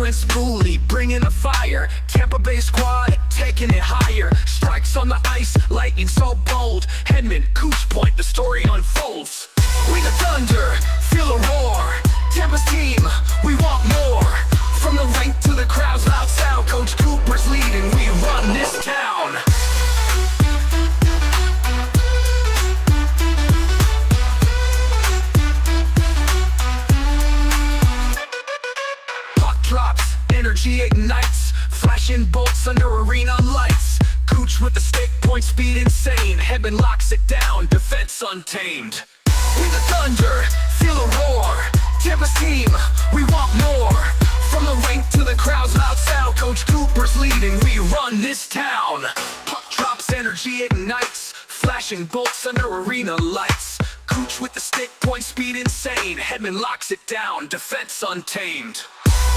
and Schooley, bringing the fire. Tampa Bay squad, taking it higher. Strikes on the ice, lightning so bold. Hedman, Cooch Point, the story unfolds. We the Thunder, feel a roar. Tampa's team, we want more. From the rink to the crowd's loud sound, Coach Cooper's leading, we run this town. Puck drops, energy ignites, flashing bolts under arena lights. Cooch with the stick, point speed insane. Hedman locks it down, defense untamed. We the Thunder, feel a roar. Tampa's team, we want more. From the rink to the crowd's loud sound, Coach Cooper's leading, we run this town. Puck drops, energy ignites, flashing bolts under arena lights. Cooch with the stick, point speed insane. Hedman locks it down, defense untamed.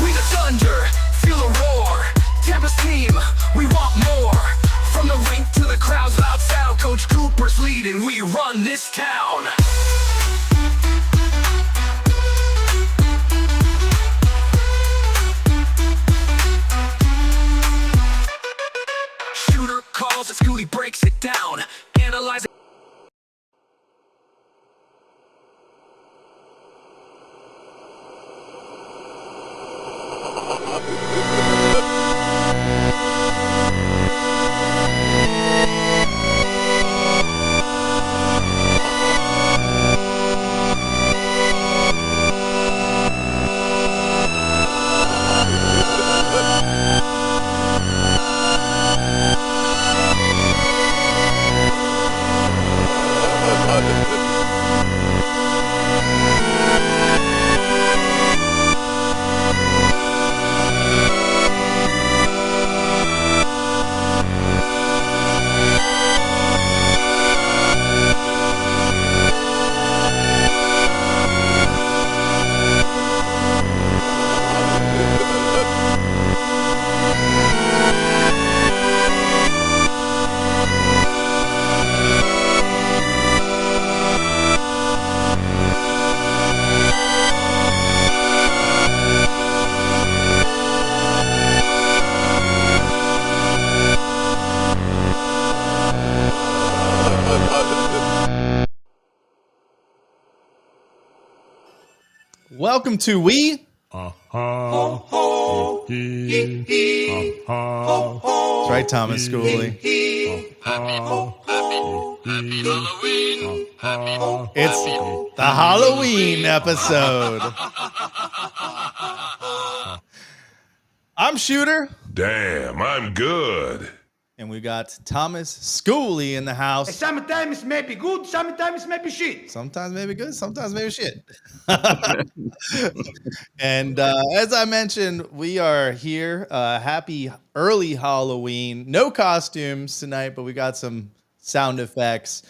We the Thunder, feel a roar. Tampa's team, we want more. From the rink to the crowd's loud sound, Coach Cooper's leading, we run this town. Shooter calls and Schooley breaks it down, analyzing. Welcome to We. That's right, Thomas Schooley. It's the Halloween episode. I'm Shooter. Damn, I'm good. And we got Thomas Schooley in the house. Sometimes maybe good, sometimes maybe shit. Sometimes maybe good, sometimes maybe shit. And as I mentioned, we are here. Happy early Halloween. No costumes tonight, but we got some sound effects.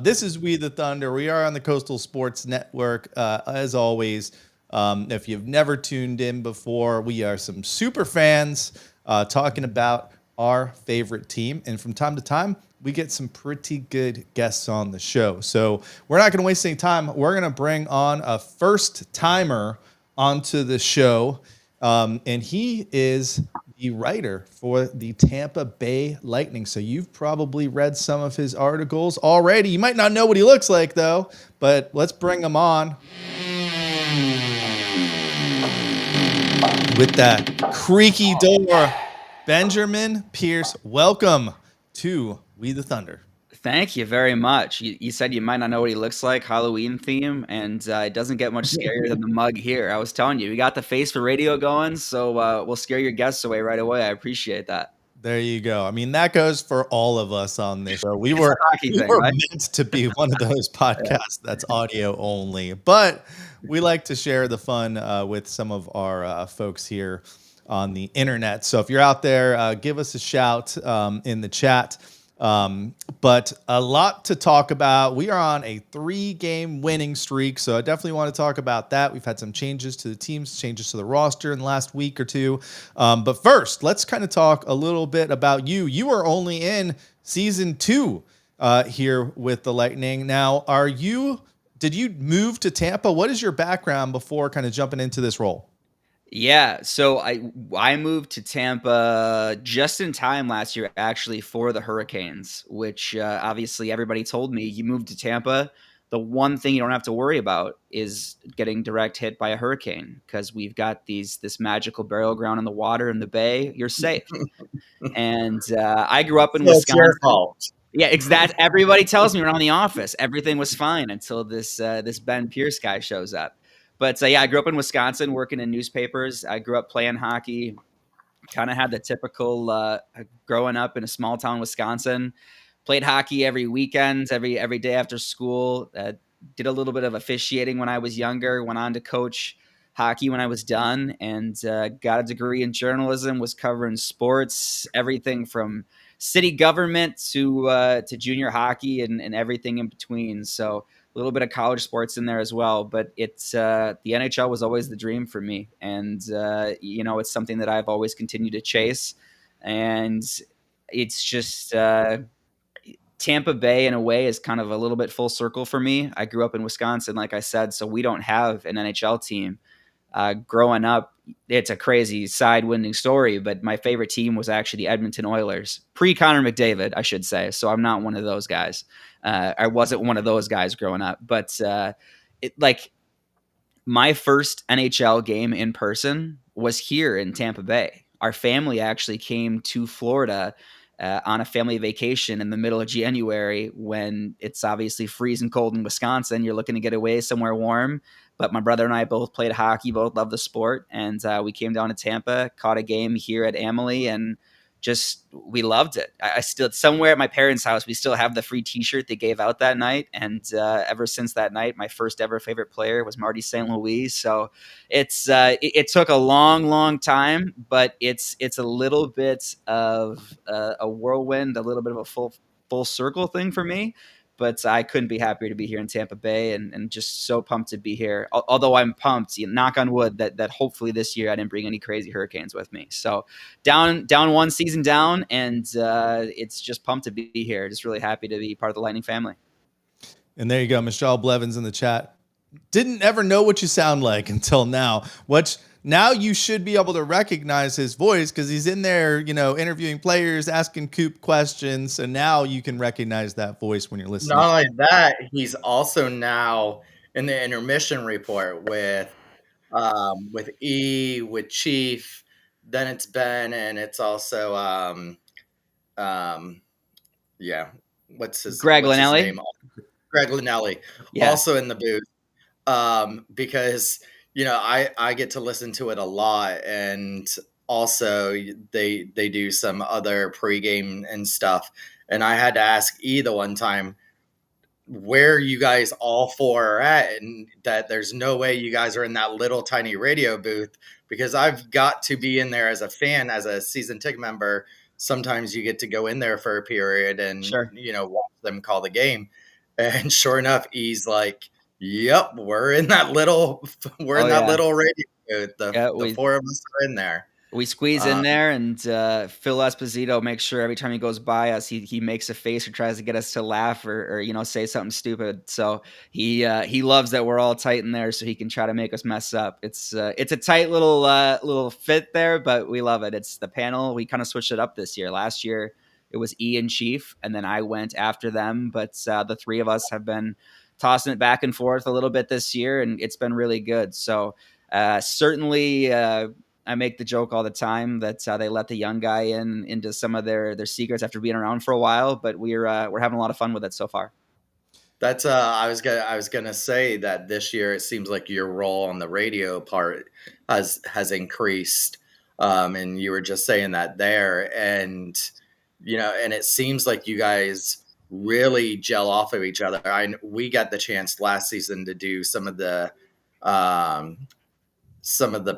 This is We the Thunder. We are on the Coastal Sports Network. As always, if you've never tuned in before, we are some super fans talking about our favorite team. And from time to time, we get some pretty good guests on the show. So we're not going to waste any time. We're going to bring on a first timer onto the show. And he is the writer for the Tampa Bay Lightning. So you've probably read some of his articles already. You might not know what he looks like, though, but let's bring him on. With that creaky door, Benjamin Pierce, welcome to We the Thunder. Thank you very much. You said you might not know what he looks like, Halloween theme, and it doesn't get much scarier than the mug here. I was telling you, we got the face for radio going, so we'll scare your guests away right away. I appreciate that. There you go. I mean, that goes for all of us on this show. We were right? meant to be one of those podcasts that's audio only, but we like to share the fun with some of our folks here on the internet. So if you're out there, give us a shout in the chat. But a lot to talk about. We are on a 3-game winning streak, so I definitely want to talk about that. We've had some changes to the teams, changes to the roster in the last week or two. But first, let's kind of talk a little bit about you. You are only in season 2 here with the Lightning. Now, did you move to Tampa? What is your background before kind of jumping into this role? Yeah, so I moved to Tampa just in time last year, actually, for the Hurricanes, which obviously everybody told me you moved to Tampa. The one thing you don't have to worry about is getting direct hit by a hurricane because we've got this magical burial ground in the water in the bay. You're safe. And I grew up in So it's your Wisconsin. fault. Yeah, exactly. Everybody tells me around the office everything was fine until this Ben Pierce guy shows up. But yeah, I grew up in Wisconsin, working in newspapers. I grew up playing hockey. Kind of had the typical growing up in a small town, Wisconsin. Played hockey every weekend, every day after school. Did a little bit of officiating when I was younger. Went on to coach hockey when I was done, and got a degree in journalism. Was covering sports, everything from city government to junior hockey and everything in between. So a little bit of college sports in there as well. But it's the NHL was always the dream for me, and it's something that I've always continued to chase, and it's just. Tampa Bay, in a way, is kind of a little bit full circle for me. I grew up in Wisconsin, like I said, so we don't have an NHL team. Growing up, it's a crazy side-winding story, but my favorite team was actually the Edmonton Oilers, pre-Connor McDavid, I should say. So I'm not one of those guys. I wasn't one of those guys growing up, but my first NHL game in person was here in Tampa Bay. Our family actually came to Florida on a family vacation in the middle of January when it's obviously freezing cold in Wisconsin. You're looking to get away somewhere warm. But my brother and I both played hockey, both love the sport. And we came down to Tampa, caught a game here at Amalie, and just we loved it. I still, somewhere at my parents' house, we still have the free T-shirt they gave out that night, and ever since that night, my first ever favorite player was Marty St. Louis. So it took a long time, but it's a little bit of a whirlwind, a little bit of a full circle thing for me. But I couldn't be happier to be here in Tampa Bay, and just so pumped to be here. Although I'm pumped, knock on wood, that hopefully this year I didn't bring any crazy hurricanes with me. So down one season down, and it's just pumped to be here. Just really happy to be part of the Lightning family. And there you go, Michelle Blevins in the chat. Didn't ever know what you sound like until now. Now you should be able to recognize his voice because he's in there, interviewing players, asking Coop questions. And now you can recognize that voice when you're listening. Not only that, he's also now in the intermission report with E, with Chief. Then it's Ben, and it's also what's his name? Greg Linnelli, Yeah. also in the booth. Because I get to listen to it a lot, and also they do some other pregame and stuff. And I had to ask E the one time where you guys all four are at, and that there's no way you guys are in that little tiny radio booth, because I've got to be in there as a fan, as a season ticket member. Sometimes you get to go in there for a period and Sure. watch them call the game. And sure enough, E's like, "Yep, we're in that little little radio booth. The four of us are in there." We squeeze in there, and Phil Esposito makes sure every time he goes by us, he makes a face or tries to get us to laugh or say something stupid. So he loves that we're all tight in there, so he can try to make us mess up. It's a tight little fit there, but we love it. It's the panel. We kind of switched it up this year. Last year it was E and Chief, and then I went after them. But the three of us have been tossing it back and forth a little bit this year, and it's been really good. So certainly. I make the joke all the time that they let the young guy into some of their secrets after being around for a while, but we're having a lot of fun with it so far. That's I was gonna say that this year it seems like your role on the radio part has increased, and you were just saying that there, and and it seems like you guys really gel off of each other. We got the chance last season to do some of the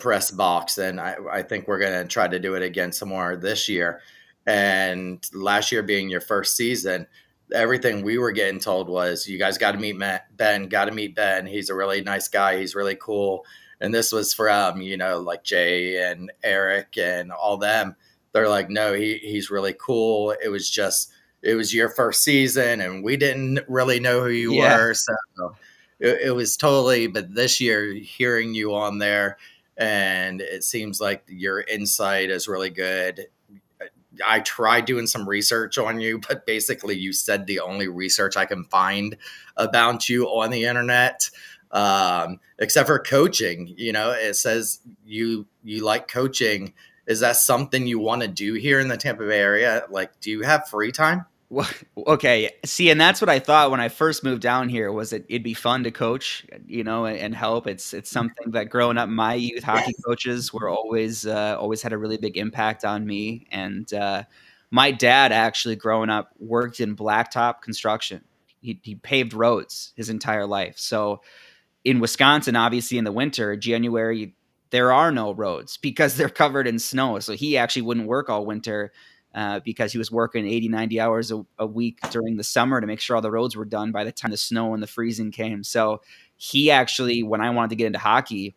press box, and I think we're going to try to do it again some more this year. And last year being your first season, everything we were getting told was, you guys got to meet Ben. He's a really nice guy. He's really cool. And this was from, like Jay and Eric and all them. They're like, no, he's really cool. It was your first season, and we didn't really know who you were. So it was totally, but this year hearing you on there, and it seems like your insight is really good. I tried doing some research on you, but basically you said the only research I can find about you on the internet, except for coaching. You know, it says you like coaching. Is that something you want to do here in the Tampa Bay area? Like, do you have free time? Well, okay. See, and that's what I thought when I first moved down here was that it'd be fun to coach, and help. It's something that growing up, my youth hockey coaches were always had a really big impact on me. And my dad actually growing up worked in blacktop construction. He paved roads his entire life. So in Wisconsin, obviously in the winter, January, there are no roads because they're covered in snow. So he actually wouldn't work all winter because he was working 80, 90 hours a week during the summer to make sure all the roads were done by the time the snow and the freezing came. So he actually, when I wanted to get into hockey,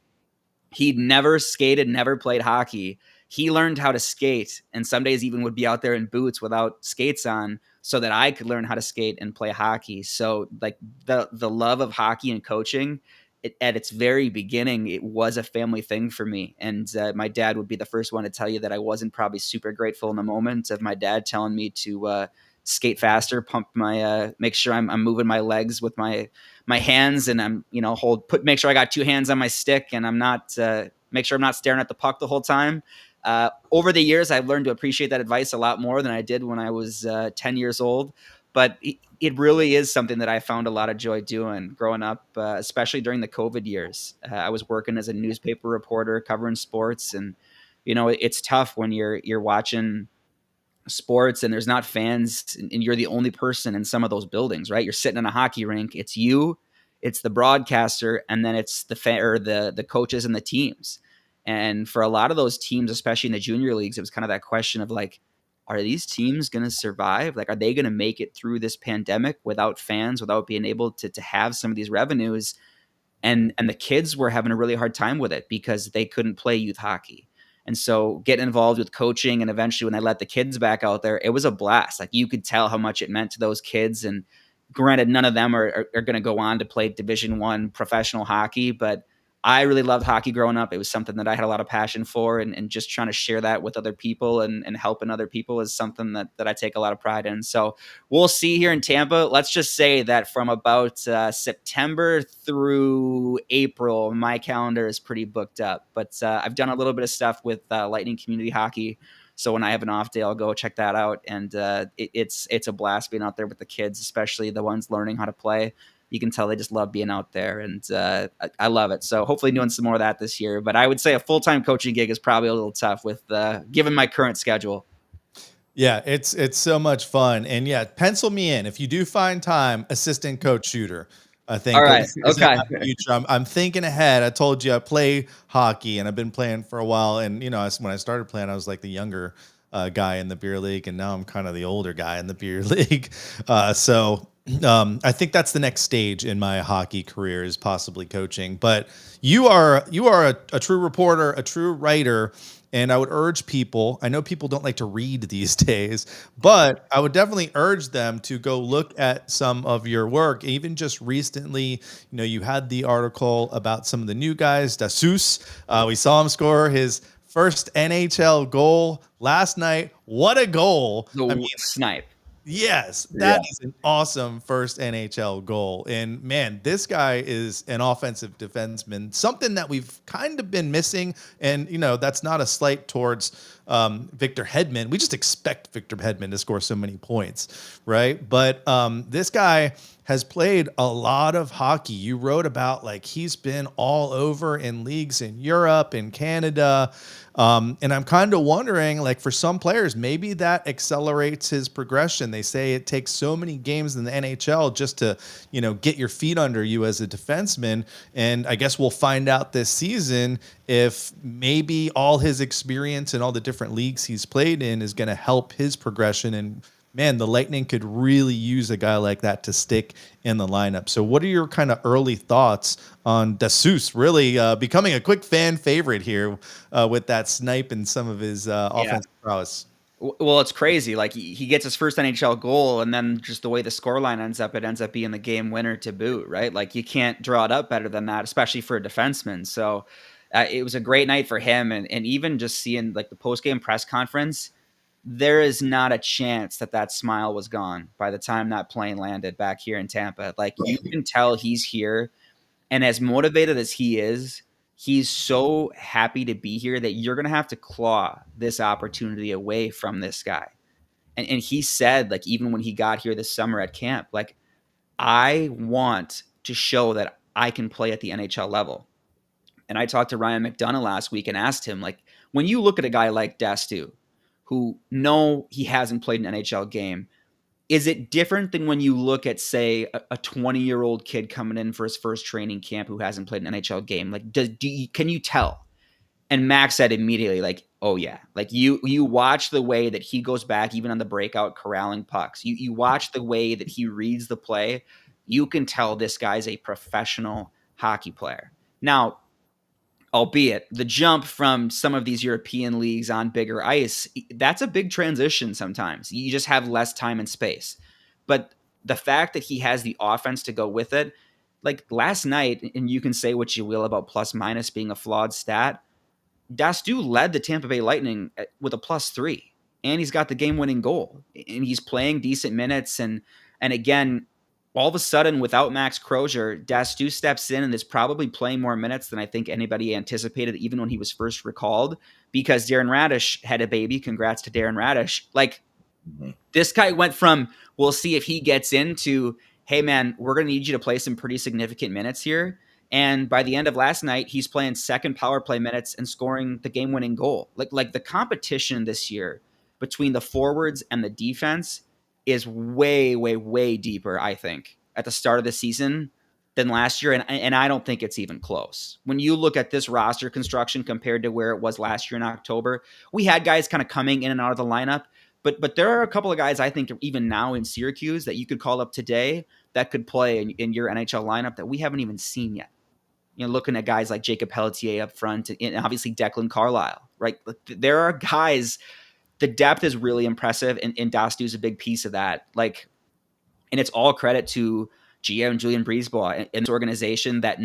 he'd never skated, never played hockey. He learned how to skate, and some days even would be out there in boots without skates on so that I could learn how to skate and play hockey. So like the love of hockey and coaching, at its very beginning, it was a family thing for me. And my dad would be the first one to tell you that I wasn't probably super grateful in the moment of my dad telling me to skate faster, pump my, make sure I'm moving my legs with my hands, and I'm, make sure I got two hands on my stick, and I'm not, make sure I'm not staring at the puck the whole time. Over the years, I've learned to appreciate that advice a lot more than I did when I was 10 years old. But it really is something that I found a lot of joy doing growing up, especially during the COVID years. I was working as a newspaper reporter covering sports, and it's tough when you're watching sports and there's not fans, and you're the only person in some of those buildings, right? You're sitting in a hockey rink. It's you, it's the broadcaster, and then it's the coaches and the teams. And for a lot of those teams, especially in the junior leagues, it was kind of that question of like, are these teams going to survive? Like, are they going to make it through this pandemic without fans, without being able to have some of these revenues? And the kids were having a really hard time with it because they couldn't play youth hockey. And so getting involved with coaching, and eventually when they let the kids back out there, it was a blast. Like, you could tell how much it meant to those kids. And granted, none of them are going to go on to play Division I professional hockey, but I really loved hockey growing up. It was something that I had a lot of passion for, and just trying to share that with other people and helping other people is something that I take a lot of pride in. So we'll see here in Tampa. Let's just say that from about September through April, my calendar is pretty booked up. But I've done a little bit of stuff with Lightning Community Hockey. So when I have an off day, I'll go check that out. And it's a blast being out there with the kids, especially the ones learning how to play. You can tell they just love being out there, and I love it. So hopefully doing some more of that this year. But I would say a full-time coaching gig is probably a little tough with given my current schedule. Yeah, it's so much fun. And yeah, pencil me in. If you do find time, assistant coach Shooter. I think. All right. Okay. I'm thinking ahead. I told you I play hockey, and I've been playing for a while. And when I started playing, I was like the younger guy in the beer league, and now I'm kind of the older guy in the beer league. I think that's the next stage in my hockey career, is possibly coaching. But you are a true reporter, a true writer. And I would urge people, I know people don't like to read these days, but I would definitely urge them to go look at some of your work. Even just recently, you had the article about some of the new guys, Dassus. We saw him score his first NHL goal last night. What a goal. Snipe. Yes, that is an awesome first NHL goal. And man, this guy is an offensive defenseman, something that we've kind of been missing. And, that's not a slight towards Victor Hedman. We just expect Victor Hedman to score so many points, right? But this guy has played a lot of hockey. You wrote about he's been all over in leagues in Europe and Canada. And I'm kind of wondering, for some players, maybe that accelerates his progression. They say it takes so many games in the NHL just to, get your feet under you as a defenseman. And I guess we'll find out this season if maybe all his experience and all the different leagues he's played in is going to help his progression. And man, the Lightning could really use a guy like that to stick in the lineup. So what are your kind of early thoughts on Dassus really becoming a quick fan favorite here with that snipe and some of his offensive prowess? Well, it's crazy. He gets his first NHL goal, and then just the way the scoreline it ends up being the game winner to boot, right? You can't draw it up better than that, especially for a defenseman. So It was a great night for him, and even just seeing like the post game press conference, there is not a chance that smile was gone by the time that plane landed back here in Tampa. Like you can tell he's here, and as motivated as he is, he's so happy to be here that you're gonna have to claw this opportunity away from this guy. And he said, like, even when he got here this summer at camp, like, I want to show that I can play at the NHL level. And I talked to Ryan McDonough last week and asked him, like, when you look at a guy like Dastu, who he hasn't played an NHL game, is it different than when you look at, say, a 20-year-old kid coming in for his first training camp who hasn't played an NHL game? Like, can you tell? And Max said immediately, like, oh yeah, like you watch the way that he goes back, even on the breakout, corralling pucks. You watch the way that he reads the play. You can tell this guy's a professional hockey player. Now, albeit the jump from some of these European leagues on bigger ice, that's a big transition sometimes. You just have less time and space. But the fact that he has the offense to go with it, like last night, and you can say what you will about plus minus being a flawed stat, Dastu led the Tampa Bay Lightning with a +3, and he's got the game-winning goal, and he's playing decent minutes. And again, all of a sudden, without Max Crozier, Dastu steps in and is probably playing more minutes than I think anybody anticipated, even when he was first recalled, because Darren Radish had a baby. Congrats to Darren Radish. Like, this guy went from, we'll see if he gets into, hey, man, we're going to need you to play some pretty significant minutes here. And by the end of last night, he's playing second power play minutes and scoring the game-winning goal. Like the competition this year between the forwards and the defense is way, way, way deeper, I think, at the start of the season than last year. And I don't think it's even close. When you look at this roster construction compared to where it was last year in October, we had guys kind of coming in and out of the lineup. But there are a couple of guys I think even now in Syracuse that you could call up today that could play in your NHL lineup that we haven't even seen yet. You know, looking at guys like Jacob Pelletier up front and obviously Declan Carlisle, right? There are guys, the depth is really impressive, and Dastu is a big piece of that. Like, and it's all credit to GM Julian Breezeball and this organization that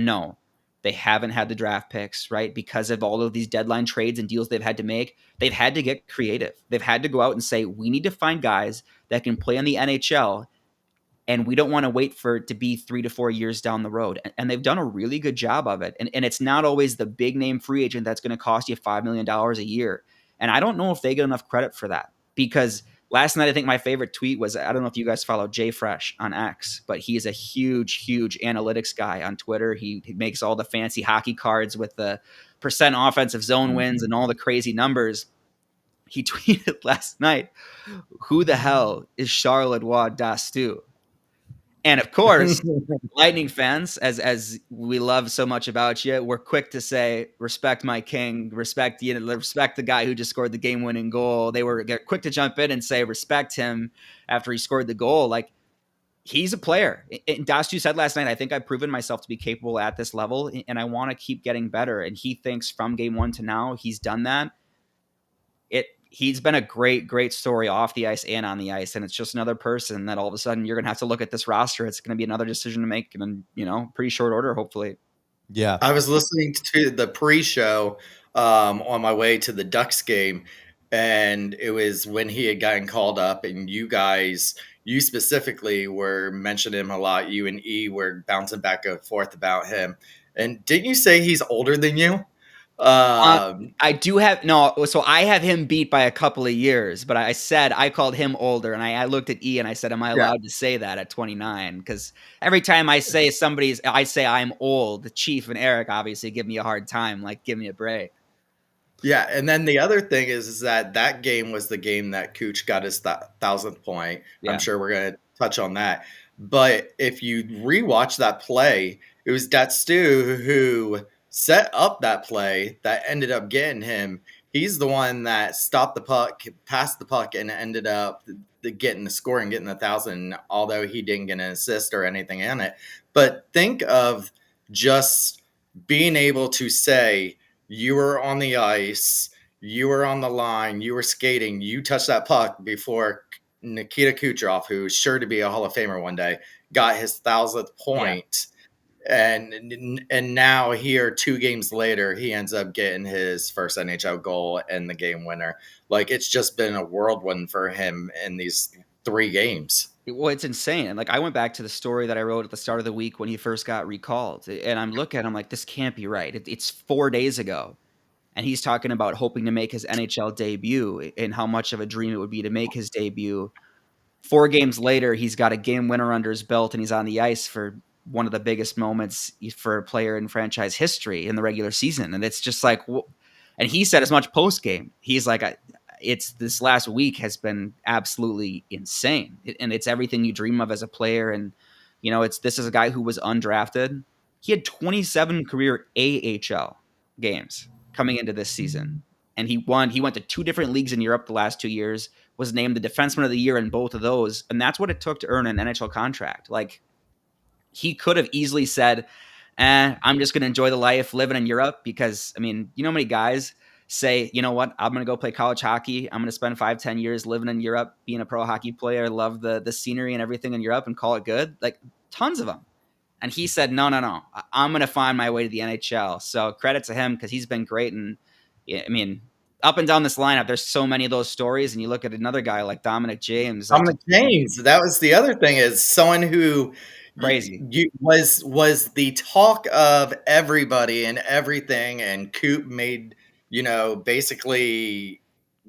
they haven't had the draft picks, right? Because of all of these deadline trades and deals they've had to make, they've had to get creative. They've had to go out and say, we need to find guys that can play in the NHL, and we don't want to wait for it to be 3 to 4 years down the road. And they've done a really good job of it. And it's not always the big name free agent that's going to cost you $5 million a year. And I don't know if they get enough credit for that, because last night, I think my favorite tweet was, I don't know if you guys follow Jay Fresh on X, but he's a huge, huge analytics guy on Twitter. He makes all the fancy hockey cards with the percent offensive zone wins and all the crazy numbers. He tweeted last night, who the hell is Charles-Edouard Dastu? And of course, Lightning fans, as we love so much about you, we're quick to say, respect my king, respect the guy who just scored the game-winning goal. They were quick to jump in and say, respect him after he scored the goal. Like, he's a player. And Dastu said last night, I think I've proven myself to be capable at this level, and I want to keep getting better. And he thinks from game one to now, he's done that. He's been a great, great story off the ice and on the ice. And it's just another person that all of a sudden you're going to have to look at this roster. It's going to be another decision to make in, pretty short order, hopefully. Yeah. I was listening to the pre-show on my way to the Ducks game, and it was when he had gotten called up, and you specifically were mentioning him a lot. You and E were bouncing back and forth about him. And didn't you say he's older than you? I do have so I have him beat by a couple of years, but I said I called him older, and I looked at E and I said, am I allowed to say that at 29? Because every time I say I say I'm old, the Chief and Eric obviously give me a hard time, like, give me a break. Yeah, and then the other thing is that game was the game that Cooch got his 1,000th point. Yeah. I'm sure we're going to touch on that. But if you rewatch that play, it was Dastu who set up that play that ended up getting him. He's the one that stopped the puck, passed the puck, and ended up getting the score and getting the 1,000, although he didn't get an assist or anything in it. But think of just being able to say, you were on the ice, you were on the line, you were skating, you touched that puck before Nikita Kucherov, who's sure to be a Hall of Famer one day, got his 1,000th point. and now here 2 games later he ends up getting his first NHL goal and the game winner. Like, it's just been a whirlwind for him in these 3 games. Well, it's insane. Like, I went back to the story that I wrote at the start of the week when he first got recalled, and I'm looking at him like, this can't be right. It's 4 days ago, and he's talking about hoping to make his NHL debut and how much of a dream it would be to make his debut. 4 games later, he's got a game winner under his belt, and he's on the ice for one of the biggest moments for a player in franchise history in the regular season. And it's just like, and he said as much post game. He's like, it's this last week has been absolutely insane, and it's everything you dream of as a player. And this is a guy who was undrafted. He had 27 career AHL games coming into this season, and he won. He went to 2 different leagues in Europe the last 2 years. Was named the defenseman of the year in both of those, and that's what it took to earn an NHL contract. Like, he could have easily said, I'm just going to enjoy the life living in Europe, because, I mean, how many guys say, you know what, I'm going to go play college hockey. I'm going to spend 5-10 years living in Europe, being a pro hockey player, love the scenery and everything in Europe, and call it good. Like, tons of them. And he said, no, I'm going to find my way to the NHL. So credit to him, because he's been great. And I mean, up and down this lineup, there's so many of those stories. And you look at another guy like Dominic James. Dominic James, that was the other thing, is someone who Crazy. Was the talk of everybody and everything, and Coop made, basically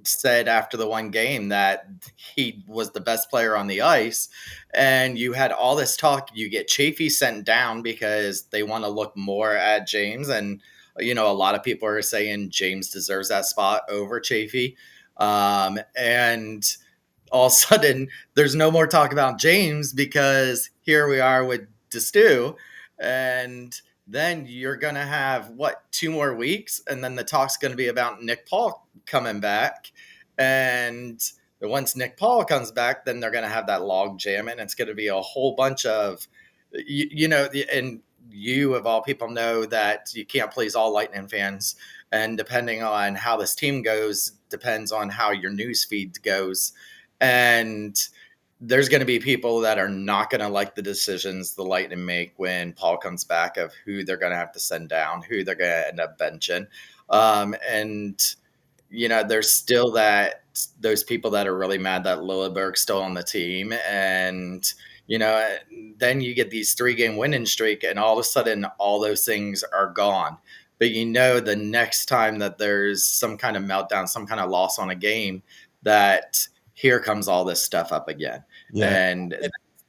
said after the 1 game that he was the best player on the ice. And you had all this talk. You get Chafee sent down because they want to look more at James, and a lot of people are saying James deserves that spot over Chafee. And all of a sudden, there's no more talk about James, because here we are with Destu, and then you're going to have, 2 more weeks, and then the talk's going to be about Nick Paul coming back. And once Nick Paul comes back, then they're going to have that log jam, and it's going to be a whole bunch of, and you of all people know that you can't please all Lightning fans, and depending on how this team goes depends on how your news feed goes. And there's going to be people that are not going to like the decisions the Lightning make when Paul comes back, of who they're going to have to send down, who they're going to end up benching. And there's still those people that are really mad that Lilleberg's still on the team. And then you get these 3-game winning streak, and all of a sudden all those things are gone. But the next time that there's some kind of meltdown, some kind of loss on a game, that here comes all this stuff up again. Yeah. And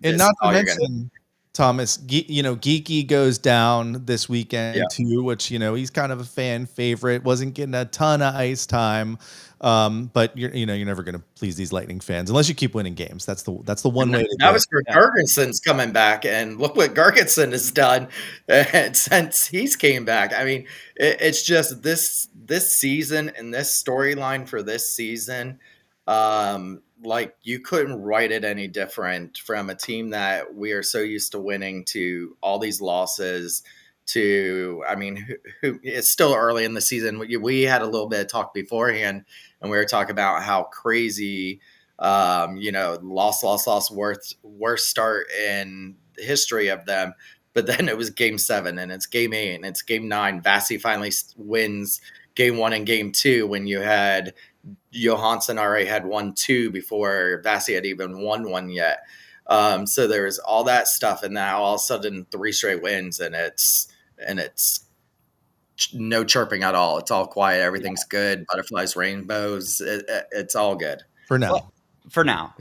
not to mention, Thomas, Geeky goes down this weekend too, which, he's kind of a fan favorite, wasn't getting a ton of ice time. But you're never going to please these Lightning fans unless you keep winning games. That's the one way to that was for Gergensen's coming back, and look what Gergensen has done since he's came back. I mean, it's just this season and this storyline for this season. Like, you couldn't write it any different, from a team that we are so used to winning to all these losses to, I mean, it's still early in the season. We had a little bit of talk beforehand, and we were talking about how crazy, worst start in the history of them. But then it was Game 7, and it's Game 8, and it's Game 9. Vasi finally wins Game 1 and Game 2, when you had Johansson already had won 2 before Vasi had even won 1 yet. So there's all that stuff, and now all of a sudden 3 straight wins, and it's no chirping at all. It's all quiet. Everything's good. Butterflies, rainbows. It's all good for now. Well, for now.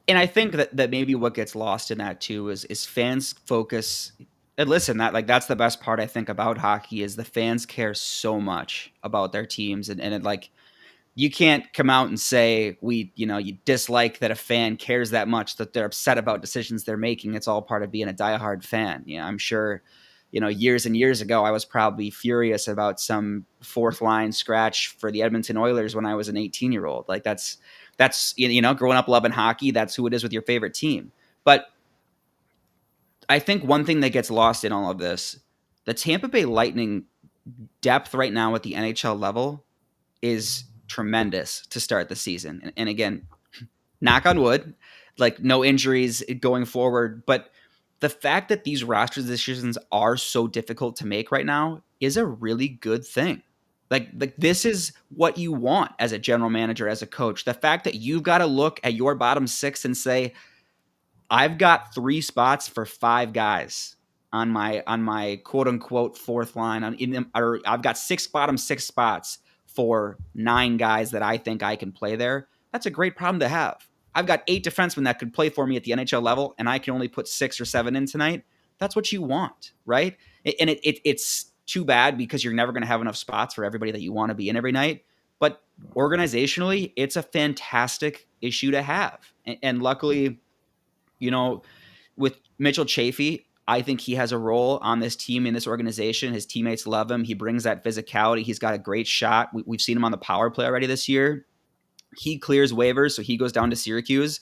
And I think that maybe what gets lost in that too is fans focus. And listen, that's the best part I think about hockey, is the fans care so much about their teams, and it, like, you can't come out and say you dislike that a fan cares that much, that they're upset about decisions they're making. It's all part of being a diehard fan. I'm sure, years and years ago, I was probably furious about some 4th line scratch for the Edmonton Oilers when I was an 18-year-old. Like, that's growing up loving hockey, that's who it is with your favorite team. But I think one thing that gets lost in all of this, the Tampa Bay Lightning depth right now at the NHL level is tremendous to start the season. And again, knock on wood, like, no injuries going forward. But the fact that these roster decisions are so difficult to make right now is a really good thing. Like this is what you want as a general manager, as a coach. The fact that you've got to look at your bottom 6 and say, I've got 3 spots for 5 guys on my quote unquote fourth line or I've got bottom 6 spots for 9 guys that I think I can play there. That's a great problem to have. I've got 8 defensemen that could play for me at the NHL level, and I can only put 6 or 7 in tonight. That's what you want, right? And it's too bad because you're never going to have enough spots for everybody that you want to be in every night. But organizationally, it's a fantastic issue to have. And luckily, with Mitchell Chaffee, I think he has a role on this team, in this organization. His teammates love him. He brings that physicality. He's got a great shot. We've seen him on the power play already this year. He clears waivers, so he goes down to Syracuse.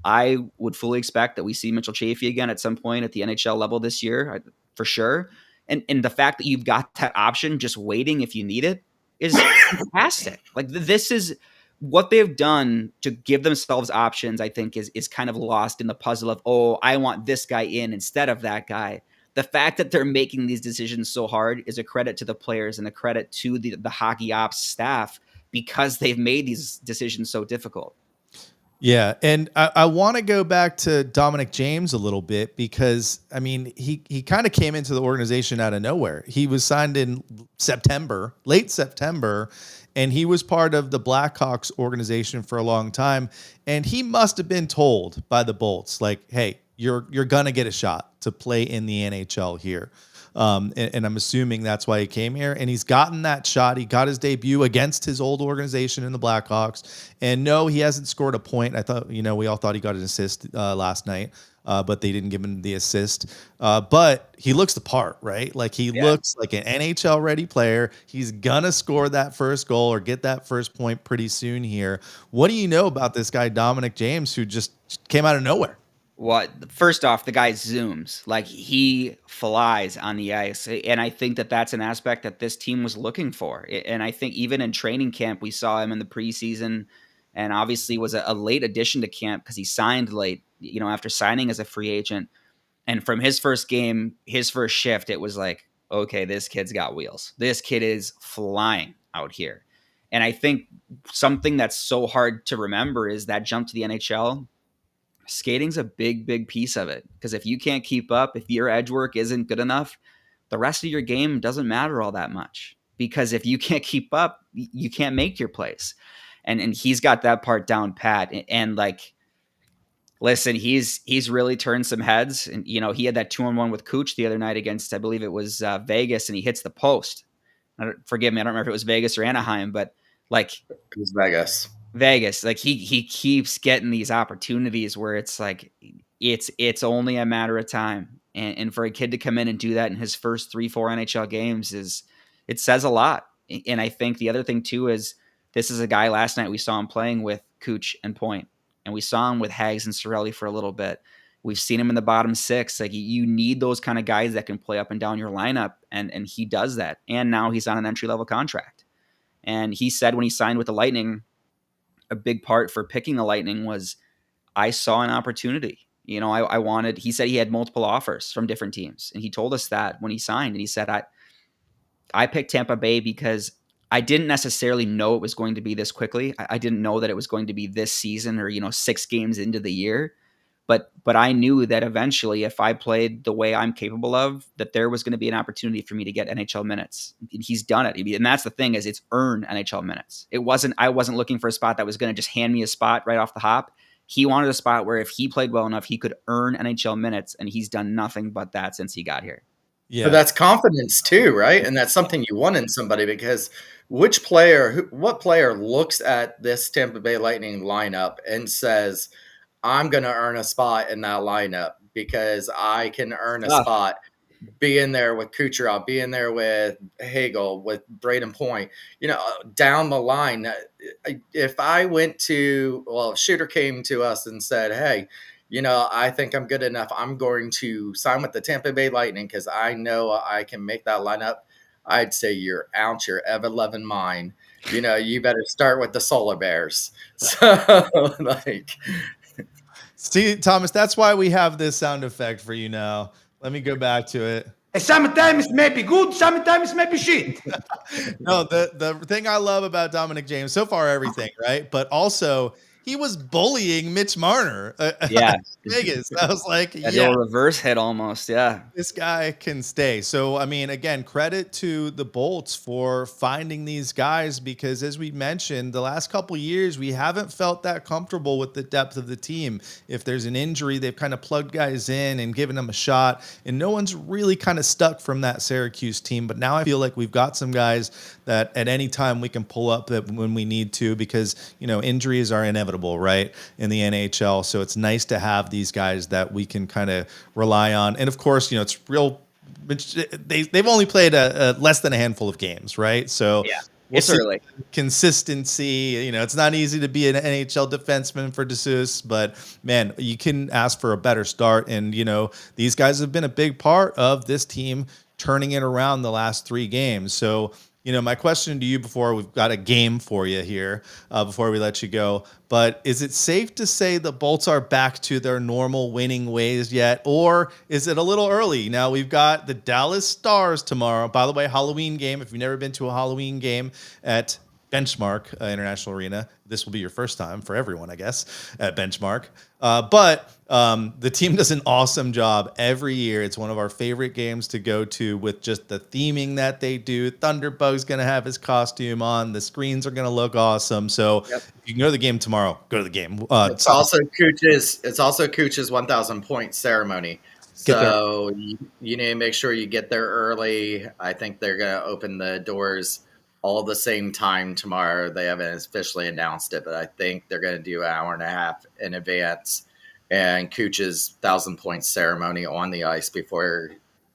I would fully expect that we see Mitchell Chaffee again at some point at the NHL level this year, for sure. And the fact that you've got that option just waiting if you need it is fantastic. Like this is what they've done to give themselves options, I think is kind of lost in the puzzle of, oh, I want this guy in instead of that guy. The fact that they're making these decisions so hard is a credit to the players and a credit to the hockey ops staff, because they've made these decisions so difficult. Yeah, and I want to go back to Dominic James a little bit, because, I mean, he kind of came into the organization out of nowhere. He was signed in late September, and he was part of the Blackhawks organization for a long time, and he must have been told by the Bolts, like, hey, you're going to get a shot to play in the NHL here. And I'm assuming that's why he came here, and he's gotten that shot. He got his debut against his old organization in the Blackhawks, and no, he hasn't scored a point. I thought, we all thought he got an assist last night, but they didn't give him the assist. But he looks the part, right? Like he looks like an NHL ready player. He's gonna score that first goal or get that first point pretty soon here. What do you know about this guy, Dominic James, who just came out of nowhere? First off, the guy zooms, like he flies on the ice. And I think that that's an aspect that this team was looking for. And I think even in training camp, we saw him in the preseason, and obviously was a late addition to camp because he signed late, after signing as a free agent. And from his first game, his first shift, it was like, okay, this kid's got wheels. This kid is flying out here. And I think something that's so hard to remember is that jump to the NHL. Skating's a big piece of it, because if you can't keep up, if your edge work isn't good enough, the rest of your game doesn't matter all that much, because if you can't keep up, you can't make your plays. And he's got that part down pat. And like, listen, he's really turned some heads. And he had that 2-on-1 with Cooch the other night against, I believe it was Vegas, and he hits the post. Forgive me, I don't remember if it was Vegas or Anaheim, but like, It was Vegas. Like he keeps getting these opportunities where it's like it's only a matter of time, and for a kid to come in and do that in his first 3-4 NHL games it says a lot. And I think the other thing too is, this is a guy, last night we saw him playing with Cooch and Point, and we saw him with Hags and Cirelli for a little bit. We've seen him in the bottom 6. Like, you need those kind of guys that can play up and down your lineup, and he does that. And now he's on an entry level contract, and he said when he signed with the Lightning, a big part for picking the Lightning was, I saw an opportunity. He said he had multiple offers from different teams, and he told us that when he signed. And he said, I picked Tampa Bay because I didn't necessarily know it was going to be this quickly. I didn't know that it was going to be this season or 6 games into the year. But I knew that eventually, if I played the way I'm capable of, that there was going to be an opportunity for me to get NHL minutes. And he's done it. And that's the thing, is it's earned NHL minutes. I wasn't looking for a spot that was going to just hand me a spot right off the hop. He wanted a spot where if he played well enough, he could earn NHL minutes, and he's done nothing but that since he got here. Yeah, But that's confidence too, right? And that's something you want in somebody, because what player looks at this Tampa Bay Lightning lineup and says, I'm going to earn a spot in that lineup because I can earn a spot being there with Kucherov, being there with Hagel, with Braden Point, down the line. If I went if Shooter came to us and said, hey, I think I'm good enough, I'm going to sign with the Tampa Bay Lightning because I know I can make that lineup, I'd say you're out your ever-loving mind. You better start with the Solar Bears. So, like... See, Thomas, that's why we have this sound effect for you now. Let me go back to it. Sometimes maybe good, sometimes maybe shit. No, the thing I love about Dominic James, so far everything, right? But also he was bullying Mitch Marner Yeah. in Vegas. I was like, That yeah, little reverse hit almost. Yeah. this guy can stay. So, I mean, again, credit to the Bolts for finding these guys because, as we mentioned, the last couple years, we haven't felt that comfortable with the depth of the team. If there's an injury, they've kind of plugged guys in and given them a shot, and no one's really kind of stuck from that Syracuse team. But now I feel like we've got some guys that at any time we can pull up that when we need to because, injuries are inevitable, right, in the NHL. So it's nice to have these guys that we can kind of rely on. And of course, it's real. They've only played a less than a handful of games, right? So Yeah. we'll It's see early. consistency. It's not easy to be an NHL defenseman for DeSuze, but man, you can ask for a better start. And these guys have been a big part of this team turning it around the last 3 games. So my question to you before we've got a game for you here, before we let you go, but is it safe to say the Bolts are back to their normal winning ways yet? Or is it a little early? Now we've got the Dallas Stars tomorrow. By the way, Halloween game. If you've never been to a Halloween game at Benchmark International Arena, this will be your first time for everyone, I guess, at Benchmark. But the team does an awesome job every year. It's one of our favorite games to go to with just the theming that they do. Thunderbug's going to have his costume on. The screens are going to look awesome. So if you can go to the game tomorrow, go to the game. It's also Cooch's 1,000 point ceremony. So you need to make sure you get there early. I think they're going to open the doors all the same time tomorrow. They haven't officially announced it, but I think they're going to do an hour and a half in advance. And Cooch's 1,000 point ceremony on the ice before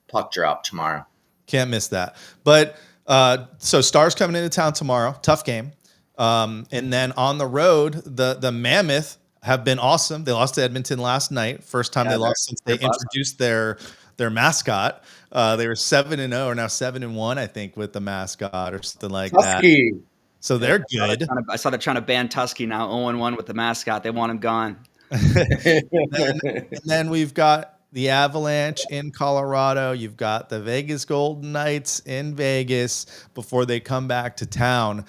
puck drop tomorrow. Can't miss that. But so Stars coming into town tomorrow. Tough game. And then on the road, the Mammoth have been awesome. They lost to Edmonton last night. First time they lost since they introduced their mascot. They were 7-0 or now 7-1, I think, with the mascot or something like that. So they're good. I saw they're trying to ban Tusky now, 0-1 with the mascot. They want him gone. and then we've got the Avalanche in Colorado. You've got the Vegas Golden Knights in Vegas before they come back to town.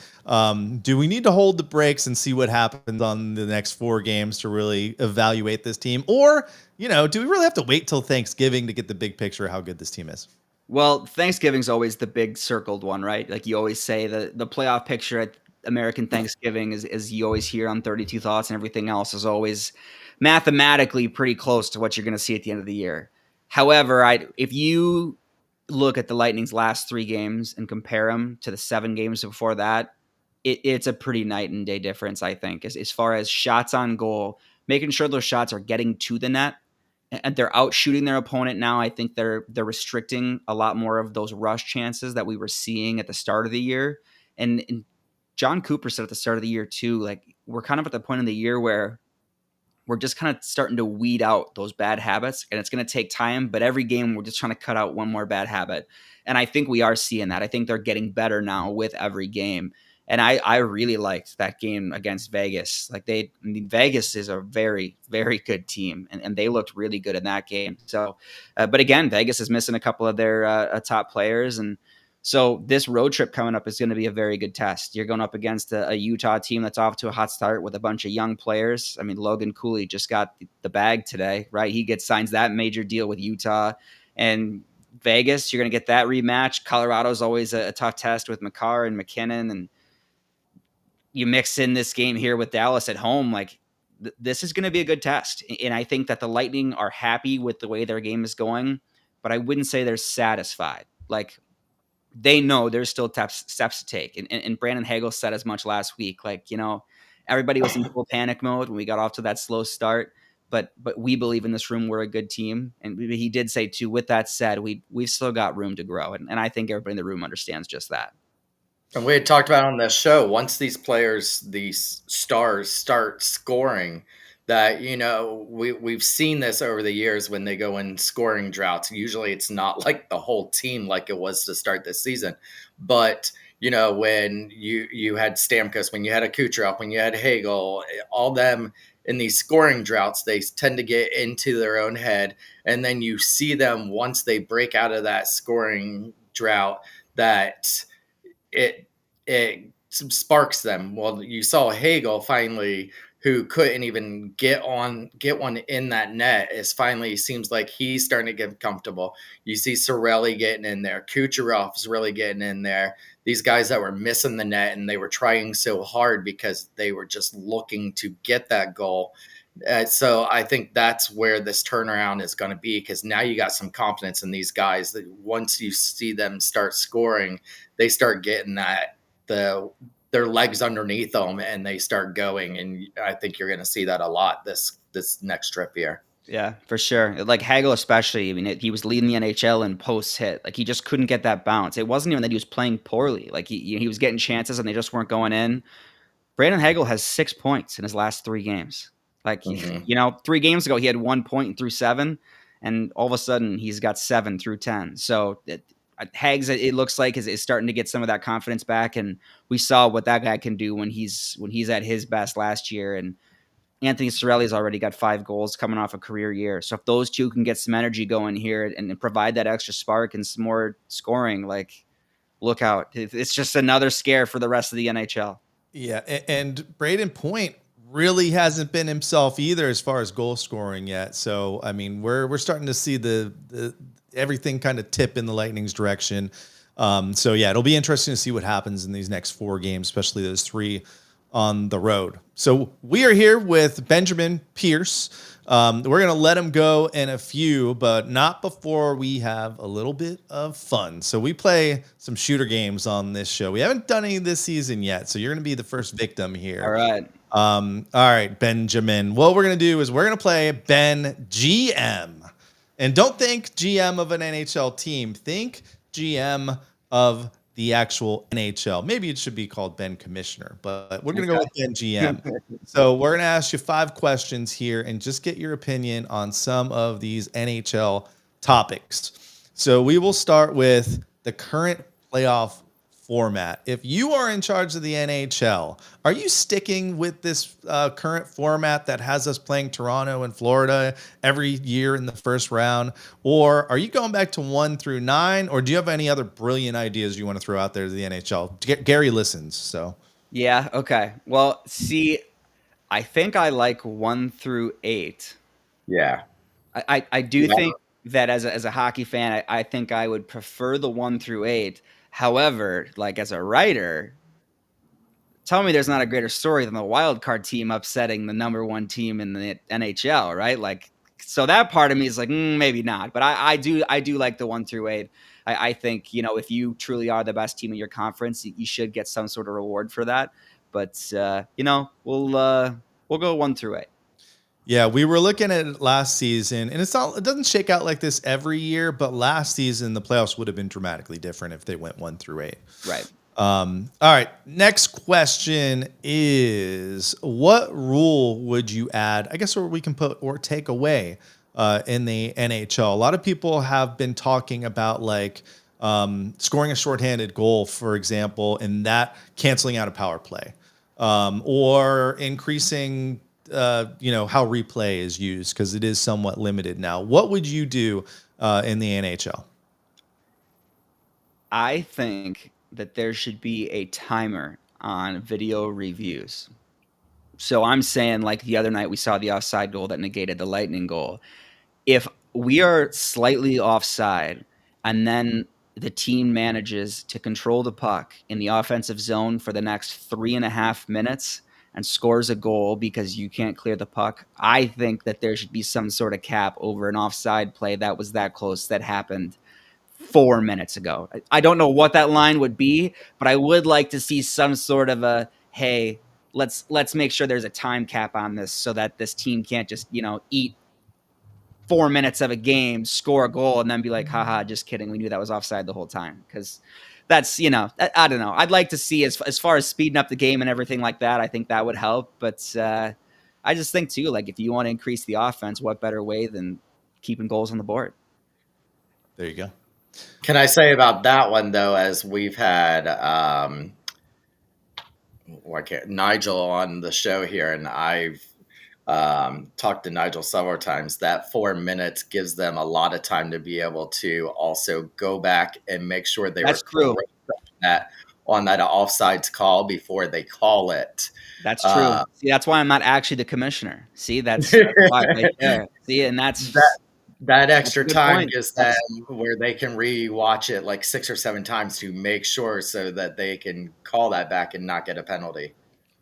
Do we need to hold the brakes and see what happens on the next 4 games to really evaluate this team? Or, do we really have to wait till Thanksgiving to get the big picture of how good this team is? Well, Thanksgiving's always the big circled one, right? Like you always say the playoff picture at American Thanksgiving is you always hear on 32 Thoughts and everything else is always mathematically pretty close to what you're going to see at the end of the year. However, if you look at the Lightning's last 3 games and compare them to the 7 games before that, it's a pretty night and day difference, I think, as far as shots on goal, making sure those shots are getting to the net and they're out shooting their opponent now. I think they're restricting a lot more of those rush chances that we were seeing at the start of the year. And John Cooper said at the start of the year too, like we're kind of at the point in the year where we're just kind of starting to weed out those bad habits, and it's going to take time, but every game we're just trying to cut out one more bad habit. And I think we are seeing that. I think they're getting better now with every game. And I really liked that game against Vegas. Vegas is a very, very good team, and they looked really good in that game. So, but again, Vegas is missing a couple of their top players, and so this road trip coming up is going to be a very good test. You're going up against a Utah team that's off to a hot start with a bunch of young players. I mean, Logan Cooley just got the bag today, right? He signs that major deal with Utah. And Vegas, you're going to get that rematch. Colorado's always a tough test with McCarr and McKinnon. And you mix in this game here with Dallas at home, this is going to be a good test. And I think that the Lightning are happy with the way their game is going, but I wouldn't say they're satisfied. They know there's still steps to take. And Brandon Hagel said as much last week. Everybody was in full panic mode when we got off to that slow start. But we believe in this room we're a good team. And he did say, too, with that said, we've still got room to grow. And I think everybody in the room understands just that. And we had talked about on this show, once these stars start scoring, that, we've seen this over the years when they go in scoring droughts. Usually it's not like the whole team like it was to start this season. But, when you had Stamkos, when you had a Kucherov, when you had Hagel, all them in these scoring droughts, they tend to get into their own head. And then you see them once they break out of that scoring drought, that it sparks them. Well, you saw Hagel finally, who couldn't even get one in that net, is finally seems like he's starting to get comfortable. You see Sorelli getting in there, Kucherov's really getting in there. These guys that were missing the net and they were trying so hard because they were just looking to get that goal. So I think that's where this turnaround is going to be, because now you got some confidence in these guys that once you see them start scoring, they start getting their legs underneath them and they start going. And I think you're going to see that a lot this next trip here. Yeah, for sure. Like Hagel, especially. I mean, he was leading the NHL in post hit. Like he just couldn't get that bounce. It wasn't even that he was playing poorly. Like he was getting chances and they just weren't going in. Brandon Hagel has 6 points in his last 3 games. Like, 3 games ago, he had 1 point through 7, and all of a sudden he's got 7 through 10. So Hags, it looks like, is starting to get some of that confidence back, and we saw what that guy can do when he's at his best last year. And Anthony Cirelli's already got 5 goals coming off a career year. So if those two can get some energy going here and provide that extra spark and some more scoring, like, look out. It's just another scare for the rest of the NHL. Yeah, and Braden Point really hasn't been himself either as far as goal scoring yet. So I mean, we're starting to see the everything kind of tip in the Lightning's direction. So yeah, it'll be interesting to see what happens in these next 4 games, especially those 3 on the road. So we are here with Benjamin Pierce. We're going to let him go in a few, but not before we have a little bit of fun. So we play some shooter games on this show. We haven't done any this season yet, so you're going to be the first victim here. All right. All right, Benjamin. What we're going to do is we're going to play Ben GM. And don't think GM of an NHL team. Think GM of the actual NHL. Maybe it should be called Ben Commissioner, but we're going to go with Ben GM. So we're going to ask you 5 questions here and just get your opinion on some of these NHL topics. So we will start with the current playoff format. If you are in charge of the NHL, are you sticking with this current format that has us playing Toronto and Florida every year in the first round? Or are you going back to 1 through 9? Or do you have any other brilliant ideas you want to throw out there to the NHL? Gary listens, so. Yeah, okay. Well, see, I think I like 1 through 8. Yeah. I do think that as a hockey fan, I think I would prefer the 1 through 8. However, like as a writer, tell me there's not a greater story than the wild card team upsetting the number 1 team in the NHL, right? Like, so that part of me is like, maybe not. But I do like the 1 through 8. I think, if you truly are the best team in your conference, you should get some sort of reward for that. But we'll go 1 through 8. Yeah, we were looking at it last season, and it doesn't shake out like this every year, but last season the playoffs would have been dramatically different if they went 1 through 8. Right. All right. Next question is, what rule would you add, I guess, or we can put or take away in the NHL? A lot of people have been talking about like scoring a shorthanded goal, for example, and that canceling out a power play, or increasing how replay is used, because it is somewhat limited now. What would you do in the NHL? I think that there should be a timer on video reviews. So I'm saying, like the other night we saw the offside goal that negated the Lightning goal. If we are slightly offside and then the team manages to control the puck in the offensive zone for the next 3.5 minutes and scores a goal because you can't clear the puck, I think that there should be some sort of cap over an offside play that was that close that happened 4 minutes ago. I don't know what that line would be, but I would like to see some sort of a, hey, let's make sure there's a time cap on this so that this team can't just, eat 4 minutes of a game, score a goal, and then be like, haha, just kidding. We knew that was offside the whole time. Because that's, I don't know. I'd like to see, as far as speeding up the game and everything like that, I think that would help. But I just think, too, like if you want to increase the offense, what better way than keeping goals on the board? There you go. Can I say about that one, though, as we've had Nigel on the show here, and I've talked to Nigel several times, that 4 minutes gives them a lot of time to be able to also go back and make sure they were That's true. correct on that offsides call before they call it. That's true. Uh, See, that's why I'm not actually the commissioner. See, that's why right there. See, and that that's a extra good time point. gives them where they can rewatch it like 6 or 7 times to make sure so that they can call that back and not get a penalty.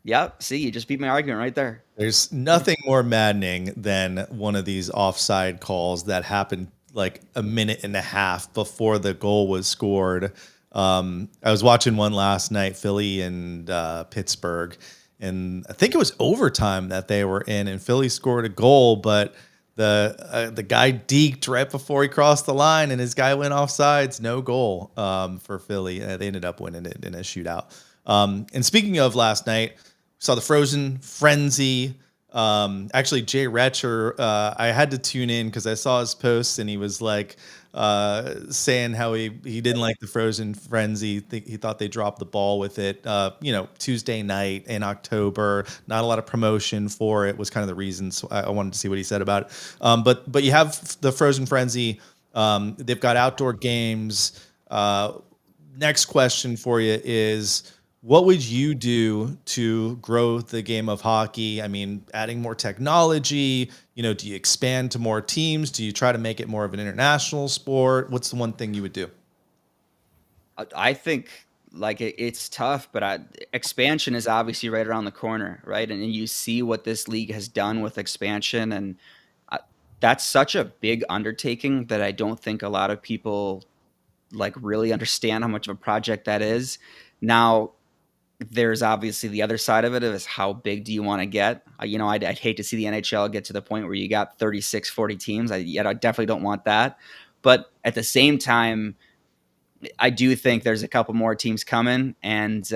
Yep. See, you just beat my argument right there. There's nothing more maddening than one of these offside calls that happened like a minute and a half before the goal was scored. I was watching one last night, Philly and Pittsburgh, and I think it was overtime that they were in, and Philly scored a goal, but the guy deked right before he crossed the line, and his guy went offsides. No goal for Philly. They ended up winning it in a shootout. And speaking of last night, saw the Frozen Frenzy. Actually, Jay Retcher, I had to tune in because I saw his posts and he was like saying how he didn't like the Frozen Frenzy. He thought they dropped the ball with it. Tuesday night in October, not a lot of promotion for it was kind of the reason. So I wanted to see what he said about it. But you have the Frozen Frenzy. They've got outdoor games. Next question for you is, what would you do to grow the game of hockey? I mean, adding more technology, do you expand to more teams? Do you try to make it more of an international sport? What's the one thing you would do? I think like it's tough, but expansion is obviously right around the corner, right? And you see what this league has done with expansion, and that's such a big undertaking that I don't think a lot of people like really understand how much of a project that is. Now, there's obviously the other side of it is how big do you want to get? I'd hate to see the NHL get to the point where you got 36, 40 teams. I definitely don't want that. But at the same time, I do think there's a couple more teams coming, and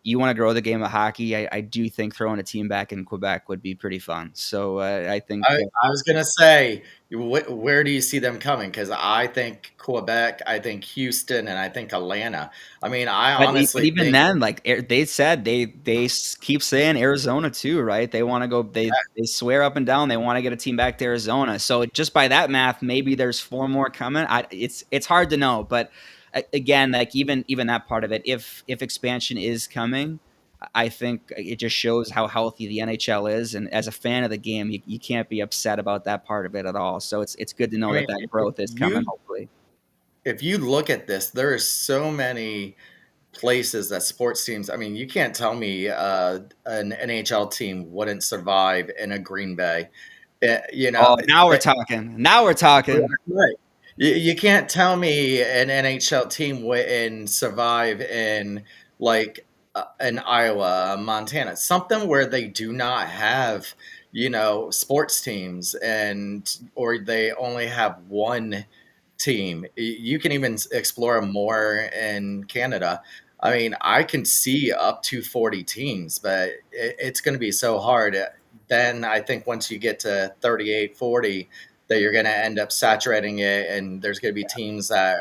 you want to grow the game of hockey. I do think throwing a team back in Quebec would be pretty fun. So I think I was going to say, where do you see them coming? Because I think Quebec, I think Houston, and I think Atlanta. I mean, I But honestly even think then, like they said, they keep saying Arizona too, right? They want to go. They swear up and down they want to get a team back to Arizona. So just by that math, maybe there's 4 more coming. It's hard to know, but again, like even that part of it, if expansion is coming, I think it just shows how healthy the NHL is. And as a fan of the game, you can't be upset about that part of it at all. So it's good to know I mean, that growth is coming. Hopefully. if you look at this, there are so many places that sports teams. I mean, you can't tell me an NHL team wouldn't survive in a Green Bay. Oh, now we're talking. Now we're talking. Right. You can't tell me an NHL team wouldn't survive in like in Iowa, Montana, something where they do not have, sports teams or they only have one team. You can even explore more in Canada. I mean, I can see up to 40 teams, but it's going to be so hard. Then I think once you get to 38, 40, that you're going to end up saturating it, and there's going to be teams that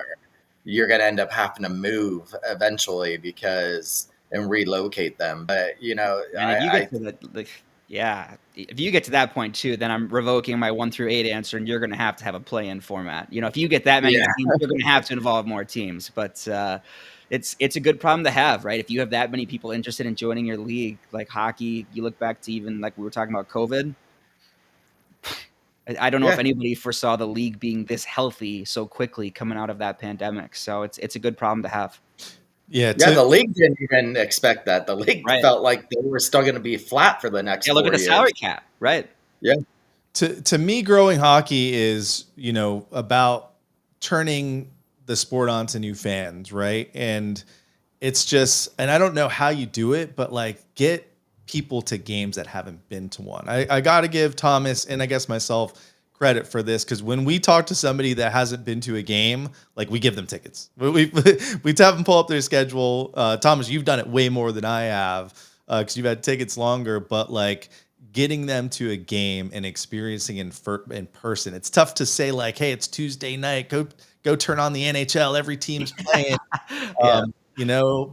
you're going to end up having to move eventually and relocate them. But, And if you get to if you get to that point too, then I'm revoking my 1 through 8 answer, and you're going to have a play-in format. If you get that many teams, you're going to have to involve more teams. But it's a good problem to have, right? If you have that many people interested in joining your league, like hockey, you look back to even like we were talking about COVID. I don't know if anybody foresaw the league being this healthy so quickly coming out of that pandemic. So it's a good problem to have. Yeah, the league didn't even expect that. The league felt like they were still going to be flat for the next 4 look at the years. salary cap, right? Yeah. To me, growing hockey is, about turning the sport on to new fans, right? And it's just, and I don't know how you do it, but like get people to games that haven't been to one. I got to give Thomas and I guess myself credit for this, because when we talk to somebody that hasn't been to a game, like we give them tickets. We have them pull up their schedule. Thomas, you've done it way more than I have because you've had tickets longer, but like getting them to a game and experiencing in person. It's tough to say like, hey, it's Tuesday night. Go turn on the NHL. Every team's playing.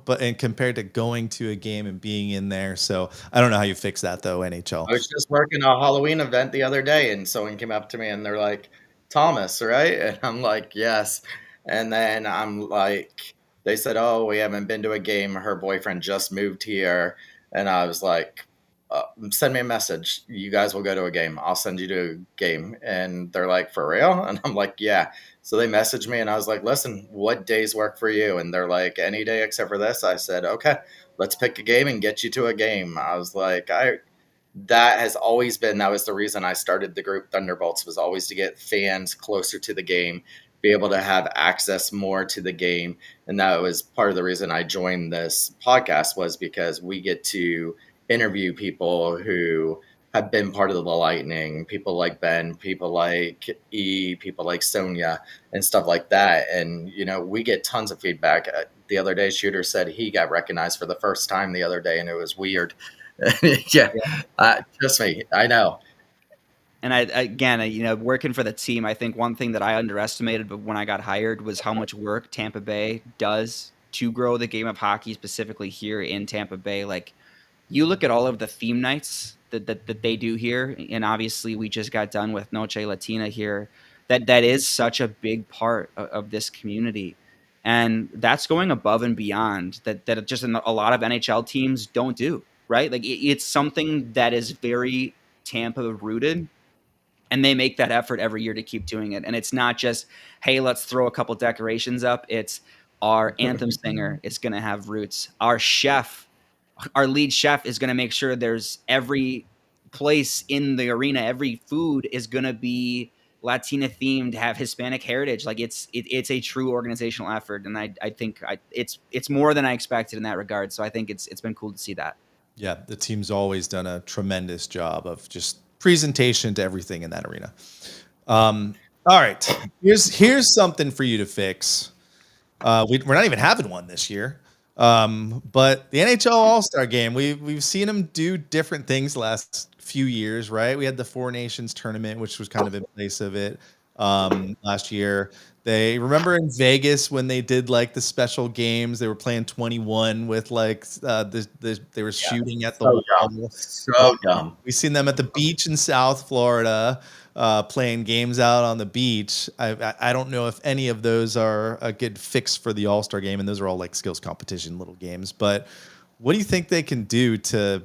but and compared to going to a game and being in there. So I don't know how you fix that though, NHL. I was just working a Halloween event the other day, and someone came up to me and they're like, "Thomas, right?" And I'm like, "Yes." And then I'm like, they said, "Oh, we haven't been to a game. Her boyfriend just moved here." And I was like, "Send me a message. You guys will go to a game. I'll send you to a game." And they're like, "For real?" And I'm like, "Yeah." So they messaged me, and I was like, "Listen, what days work for you?" And they're like, "Any day except for this." I said, "Okay, let's pick a game and get you to a game." I was like, that has always been, that was the reason I started the group Thunderbolts, was always to get fans closer to the game, be able to have access more to the game. And that was part of the reason I joined this podcast, was because we get to interview people who have been part of the Lightning, people like Ben, people like people like Sonia and stuff like that. And, we get tons of feedback. The other day, Shooter said he got recognized for the first time the other day, and it was weird. Yeah, trust me, I know. And again, working for the team, I think one thing that I underestimated, but when I got hired, was how much work Tampa Bay does to grow the game of hockey, specifically here in Tampa Bay. Like, you look at all of the theme nights that they do here, and obviously we just got done with Noche Latina here. That is such a big part of this community, and that's going above and beyond that just a lot of NHL teams don't do. Right, like it's something that is very Tampa rooted, and they make that effort every year to keep doing it. And it's not just, hey, let's throw a couple decorations up. It's our anthem singer is going to have roots. Our lead chef is going to make sure there's every place in the arena, every food is going to be Latina themed, have Hispanic heritage. Like it's a true organizational effort. And I think it's more than I expected in that regard. So I think it's been cool to see that. Yeah, the team's always done a tremendous job of just presentation to everything in that arena. All right, here's something for you to fix. We're not even having one this year, but the NHL All-Star Game, we've seen them do different things the last few years, right? We had the Four Nations tournament, which was kind of in place of it last year. They remember in Vegas when they did like the special games, they were playing 21 with like they were shooting at the wall. So dumb. We've seen them at the beach in South Florida playing games out on the beach. I don't know if any of those are a good fix for the All-Star Game, and those are all like skills competition little games. But what do you think they can do to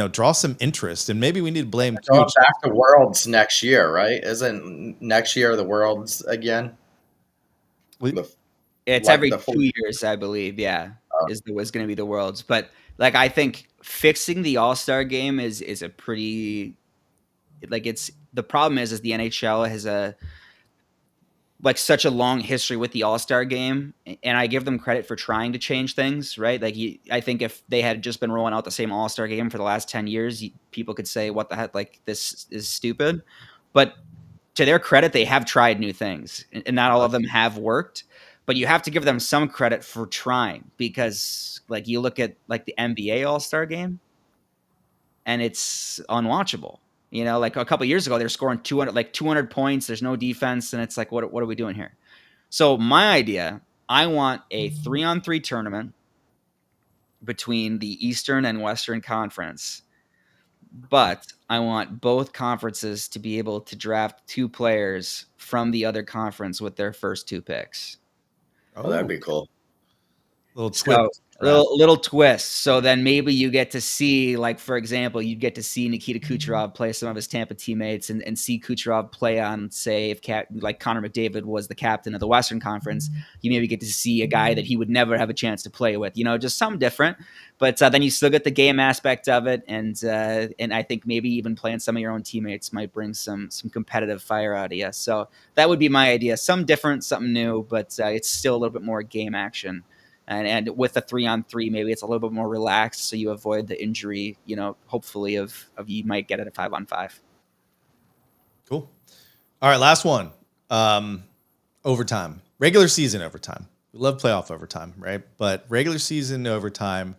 draw some interest? And maybe we need to blame Going back to Worlds next year, right? Isn't next year the Worlds again? It's like every 2 years, I believe. Yeah, is going to be the Worlds. But like, I think fixing the All-Star Game is a pretty, like, the problem is the NHL has such a long history with the All-Star Game, and I give them credit for trying to change things, right? Like, I think if they had just been rolling out the same All-Star Game for the last 10 years, people could say, what the heck, like, this is stupid. But to their credit, they have tried new things, and not all of them have worked, but you have to give them some credit for trying, because like you look at like the NBA All-Star Game and it's unwatchable. Like a couple of years ago, they're scoring 200 points. There's no defense. And it's like, what are we doing here? So my idea, I want a 3-on-3 tournament between the Eastern and Western Conference, but I want both conferences to be able to draft 2 players from the other conference with their first 2 picks. Oh, that'd be cool. Little twist. So then maybe you get to see, like, for example, you'd get to see Nikita Kucherov play some of his Tampa teammates and see Kucherov play on, say, if like Connor McDavid was the captain of the Western Conference, you maybe get to see a guy that he would never have a chance to play with, just something different. But then you still get the game aspect of it. And I think maybe even playing some of your own teammates might bring some competitive fire out of you. So that would be my idea. Something different, something new, but it's still a little bit more game action. And with a 3-on-3, maybe it's a little bit more relaxed, so you avoid the injury, hopefully of you might get it at 5-on-5. Cool. All right, last one. Overtime. Regular season overtime. We love playoff overtime, right? But regular season overtime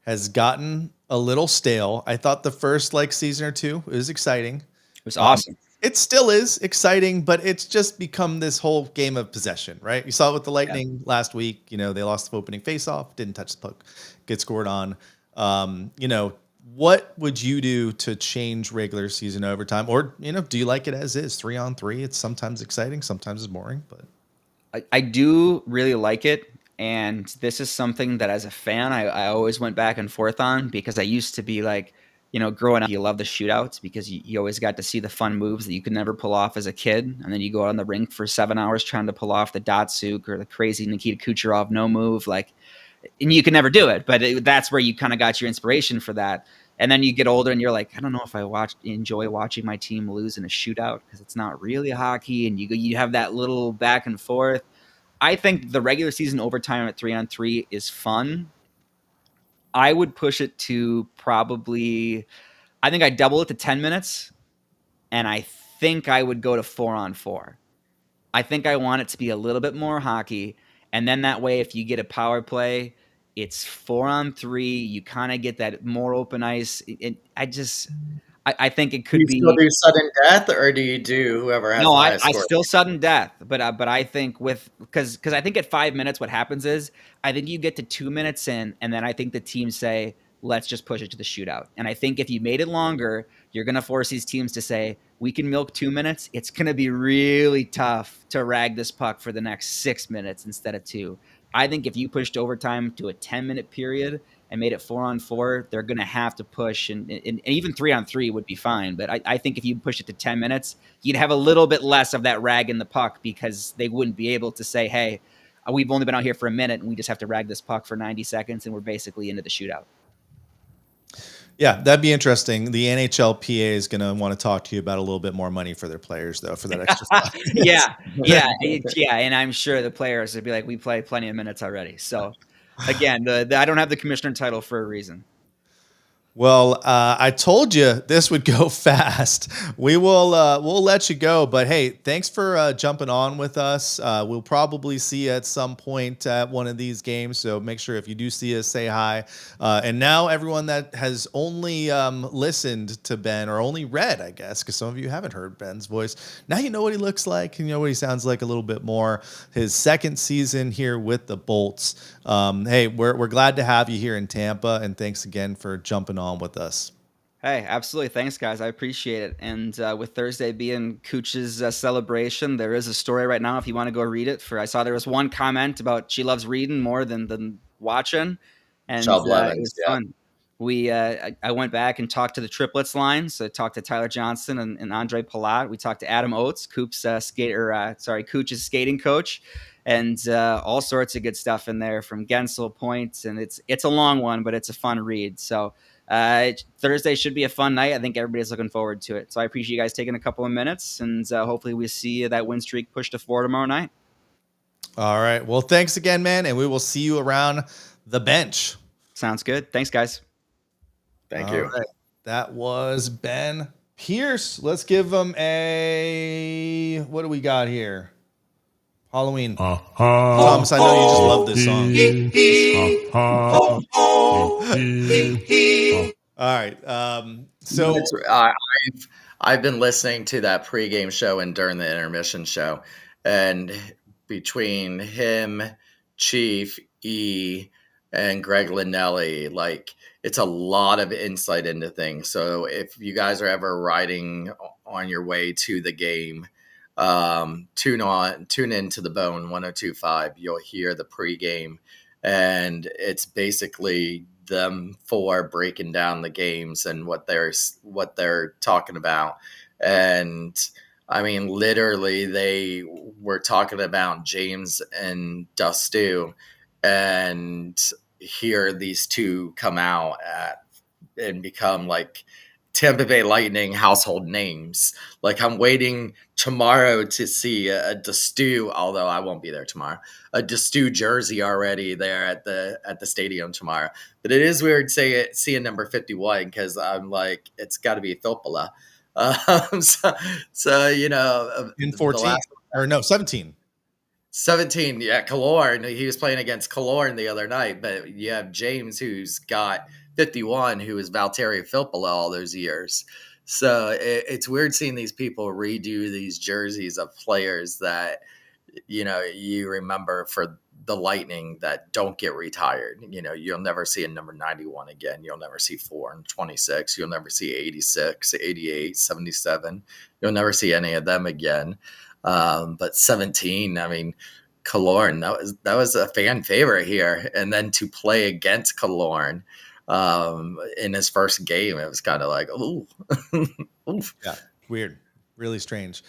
has gotten a little stale. I thought the first season or two, it was exciting. It was awesome. It still is exciting, but it's just become this whole game of possession, right? You saw it with the Yeah. Lightning last week. They lost the opening faceoff, didn't touch the puck, get scored on. What would you do to change regular season overtime? Or, do you like it as is, 3-on-3? It's sometimes exciting, sometimes it's boring, but I do really like it. And this is something that as a fan, I always went back and forth on, because I used to be like, growing up, you love the shootouts because you always got to see the fun moves that you could never pull off as a kid. And then you go out on the rink for 7 hours trying to pull off the Datsuk or the crazy Nikita Kucherov no move. And you can never do it, but that's where you kind of got your inspiration for that. And then you get older and you're like, I don't know if I enjoy watching my team lose in a shootout, because it's not really hockey. And you have that little back and forth. I think the regular season overtime at 3-on-3 is fun. I would push it to I think I'd double it to 10 minutes. And I think I would go to 4-on-4. I think I want it to be a little bit more hockey. And then that way, if you get a power play, it's 4-on-3. You kind of get that more open ice. I think it Do could you still be. do sudden death, or do you do whoever has No, the I highest score? still sudden death, but I think because I think at 5 minutes, what happens is I think you get to 2 minutes in, and then I think the teams say, let's just push it to the shootout. And I think if you made it longer, you're going to force these teams to say, we can milk 2 minutes. It's going to be really tough to rag this puck for the next 6 minutes instead of 2. I think if you pushed overtime to a 10-minute period and made it 4-on-4, they're going to have to push, and even 3-on-3 would be fine. But I think if you push it to 10 minutes, you'd have a little bit less of that rag in the puck, because they wouldn't be able to say, hey, we've only been out here for a minute and we just have to rag this puck for 90 seconds and we're basically into the shootout. yeah, that'd be interesting. The NHLPA is going to want to talk to you about a little bit more money for their players, though, for that extra 5 minutes. Yeah. And I'm sure the players would be like, we play plenty of minutes already. So again, I don't have the commissioner title for a reason. Well, I told you this would go fast. We'll let you go, but hey, thanks for jumping on with us. We'll probably see you at some point at one of these games, so make sure if you do see us, say hi. And now everyone that has only listened to Ben, or only read, I guess, because some of you haven't heard Ben's voice, now you know what he looks like, and you know what he sounds like a little bit more. His second season here with the Bolts. Hey, we're glad to have you here in Tampa, and thanks again for jumping on with us. Hey, absolutely. Thanks, guys. I appreciate it. And with Thursday being Cooch's celebration, there is a story right now if you want to go read it. I saw there was one comment about she loves reading more than watching, and Chubb it Levens, was fun. I went back and talked to the triplets line. So I talked to Tyler Johnson and Andre Palat. We talked to Adam Oates, Cooch's skating coach, and all sorts of good stuff in there from Gensel points. And it's a long one, but it's a fun read. So Thursday should be a fun night. I think everybody's looking forward to it. So I appreciate you guys taking a couple of minutes, and hopefully we see that win streak push to 4 tomorrow night. All right. Well, thanks again, man, and we will see you around the bench. Sounds good. Thanks, guys. Thank you. Right. That was Ben Pierce. Let's give him what do we got here? Halloween. Thomas, I know you just love this song. All right. So I've been listening to that pregame show and during the intermission show, and between him, Chief, E, and Greg Linnelli, it's a lot of insight into things. So if you guys are ever riding on your way to the game, tune into the Bone 102.5. You'll hear the pregame, and it's basically them four breaking down the games and what they're talking about. And I mean, literally, they were talking about James and Dustu, and here these two come out and become Tampa Bay Lightning household names. I'm waiting tomorrow to see a Dustu, although I won't be there tomorrow, a Dustu jersey already there at the stadium tomorrow. But it is weird seeing number 51, because I'm like, it's got to be Filppula. in 14 or no 17. 17, yeah, Killorn. He was playing against Killorn the other night, but you have James, who's got 51, who was Valtteri Filppula all those years. So it's weird seeing these people redo these jerseys of players that, you remember for the Lightning that don't get retired. You'll never see a number 91 again. You'll never see 4 and 26. You'll never see 86, 88, 77. You'll never see any of them again. But 17, I mean, Killorn, that was a fan favorite here. And then to play against Killorn in his first game, it was kind of like, ooh. Oof. Yeah, weird, really strange.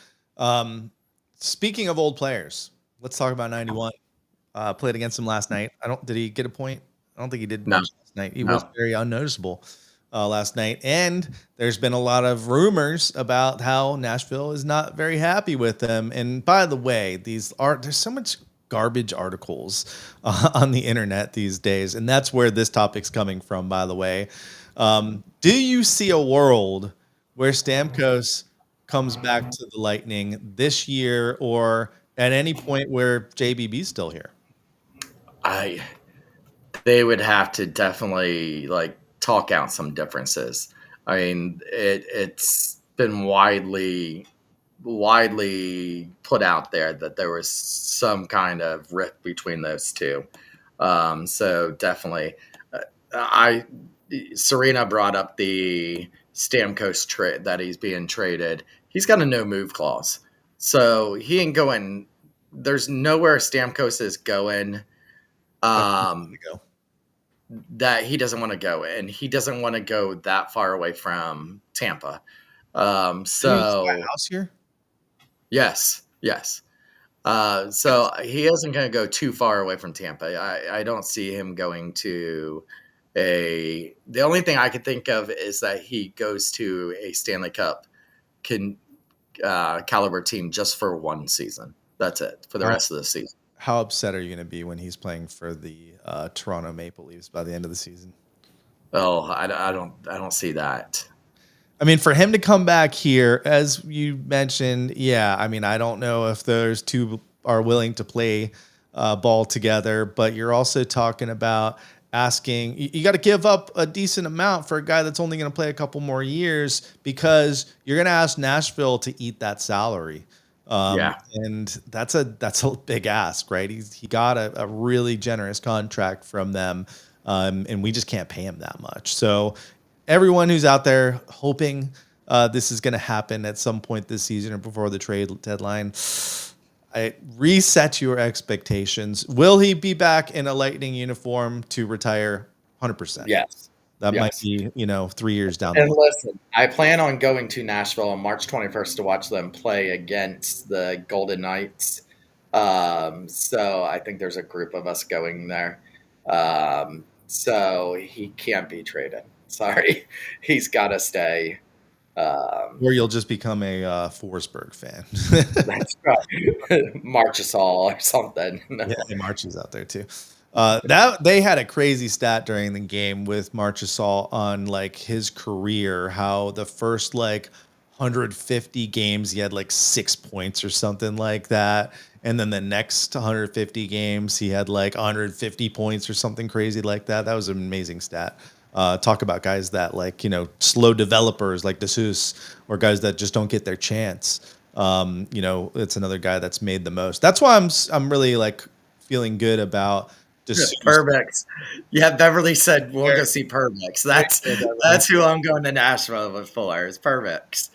Speaking of old players, let's talk about 91. Played against him last night. Did he get a point? I don't think he did No. much last night. He was very unnoticeable last night. And there's been a lot of rumors about how Nashville is not very happy with him. And by the way, there's so much garbage articles on the internet these days. And that's where this topic's coming from, by the way. Do you see a world where Stamkos comes back to the Lightning this year or at any point where JBB's still here? They would have to definitely talk out some differences. I mean, it's been widely put out there that there was some kind of rift between those two. So definitely, Serena brought up the Stamkos trade that he's being traded. He's got a no move clause, so he ain't going. There's nowhere Stamkos is going. That he doesn't want to go, and he doesn't want to go that far away from Tampa. So house here. Yes. So he isn't going to go too far away from Tampa. I don't see him going to the only thing I could think of is that he goes to a Stanley Cup caliber team just for one season. That's it for the rest of the season. How upset are you going to be when he's playing for the Toronto Maple Leafs by the end of the season? Oh, I don't see that. I mean, for him to come back here, as you mentioned, yeah, I mean, I don't know if those two are willing to play ball together, but you're also talking about asking, you got to give up a decent amount for a guy that's only going to play a couple more years because you're going to ask Nashville to eat that salary. And that's a big ask, right? He got a really generous contract from them, and we just can't pay him that much. So everyone who's out there hoping this is going to happen at some point this season or before the trade deadline, I reset your expectations. Will he be back in a Lightning uniform to retire? 100%. Yes. That might be, 3 years down the line. And listen, I plan on going to Nashville on March 21st to watch them play against the Golden Knights. So I think there's a group of us going there. So he can't be traded. Sorry. He's got to stay. Or you'll just become a Forsberg fan. That's right. Marchessault or something. Yeah, March is out there too. That they had a crazy stat during the game with Marchessault on his career, how the first 150 games he had 6 points or something like that, and then the next 150 games he had 150 points or something crazy like that. That was an amazing stat. Talk about guys that slow developers like DeSuze or guys that just don't get their chance. It's another guy that's made the most. That's why I'm really feeling good about Perbix. Yeah, Beverly said we'll go see Perbix. That's who I'm going to Nashville with for is Perbix.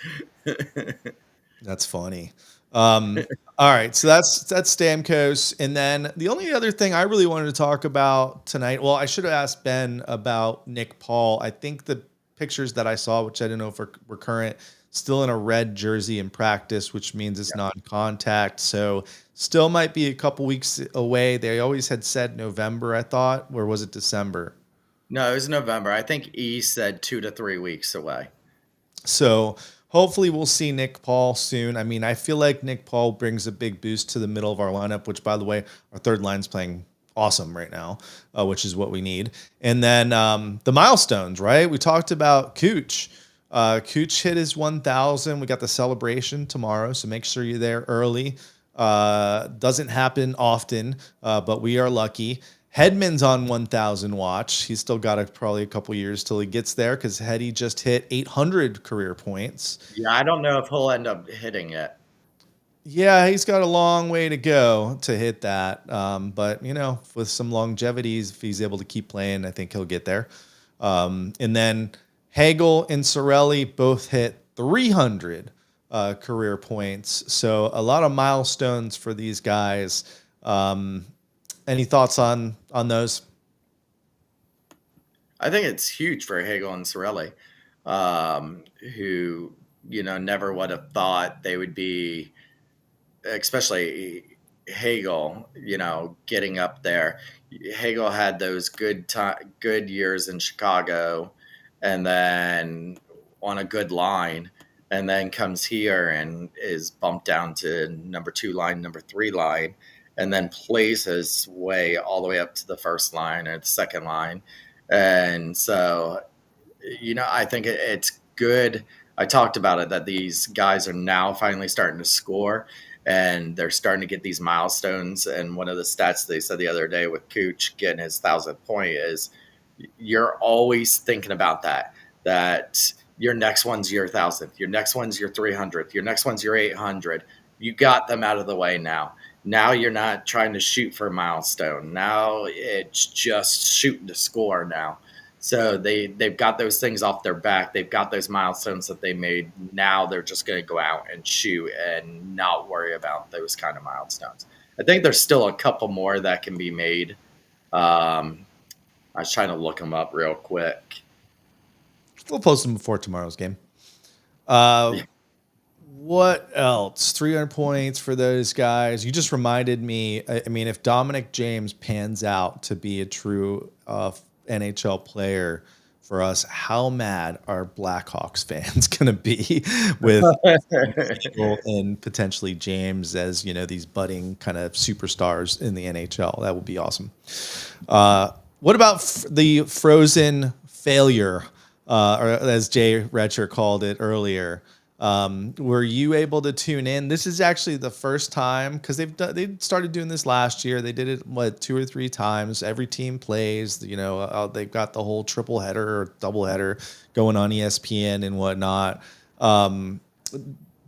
That's funny. All right, so that's Stamkos, and then the only other thing I really wanted to talk about tonight. Well, I should have asked Ben about Nick Paul. I think the pictures that I saw, which I didn't know if were current, still in a red jersey in practice, which means it's non-contact. So still might be a couple weeks away. They always had said November, I thought, or was it December? No, it was November. I think E said 2 to 3 weeks away. So hopefully we'll see Nick Paul soon. I mean, I feel like Nick Paul brings a big boost to the middle of our lineup, which, by the way, our third line's playing awesome right now, which is what we need. And then the milestones, right? We talked about Cooch. Cooch hit his 1,000. We got the celebration tomorrow, so make sure you're there early. Doesn't happen often, but we are lucky. Hedman's on 1,000 watch. He's still got probably a couple years till he gets there because Heddy just hit 800 career points. Yeah, I don't know if he'll end up hitting it. Yeah, he's got a long way to go to hit that. But, with some longevity, if he's able to keep playing, I think he'll get there. And then Hagel and Sorelli both hit 300 career points. So a lot of milestones for these guys. Any thoughts on those? I think it's huge for Hagel and Sorelli, who, never would have thought they would be, especially Hagel, getting up there. Hagel had those good years in Chicago, and then on a good line, and then comes here and is bumped down to number 2 line, number 3 line, and then plays his way all the way up to the first line or the second line. And so, I think it's good. I talked about it, that these guys are now finally starting to score, and they're starting to get these milestones. And one of the stats they said the other day with Cooch getting his 1,000th point is you're always thinking about that your next one's your 1,000th, your next one's your 300th, your next one's your 800. You got them out of the way now. Now you're not trying to shoot for a milestone. Now it's just shooting to score now. So they've got those things off their back. They've got those milestones that they made. Now they're just going to go out and shoot and not worry about those kind of milestones. I think there's still a couple more that can be made. I was trying to look them up real quick. We'll post them before tomorrow's game. What else? 300 points for those guys. You just reminded me. I mean, if Dominic James pans out to be a true NHL player for us, how mad are Blackhawks fans going to be with and potentially James as, these budding kind of superstars in the NHL? That would be awesome. What about the frozen failure, or as Jay Retcher called it earlier? Were you able to tune in? This is actually the first time, because they started doing this last year. They did it 2 or 3 times. Every team plays. They've got the whole triple header or double header going on ESPN and whatnot.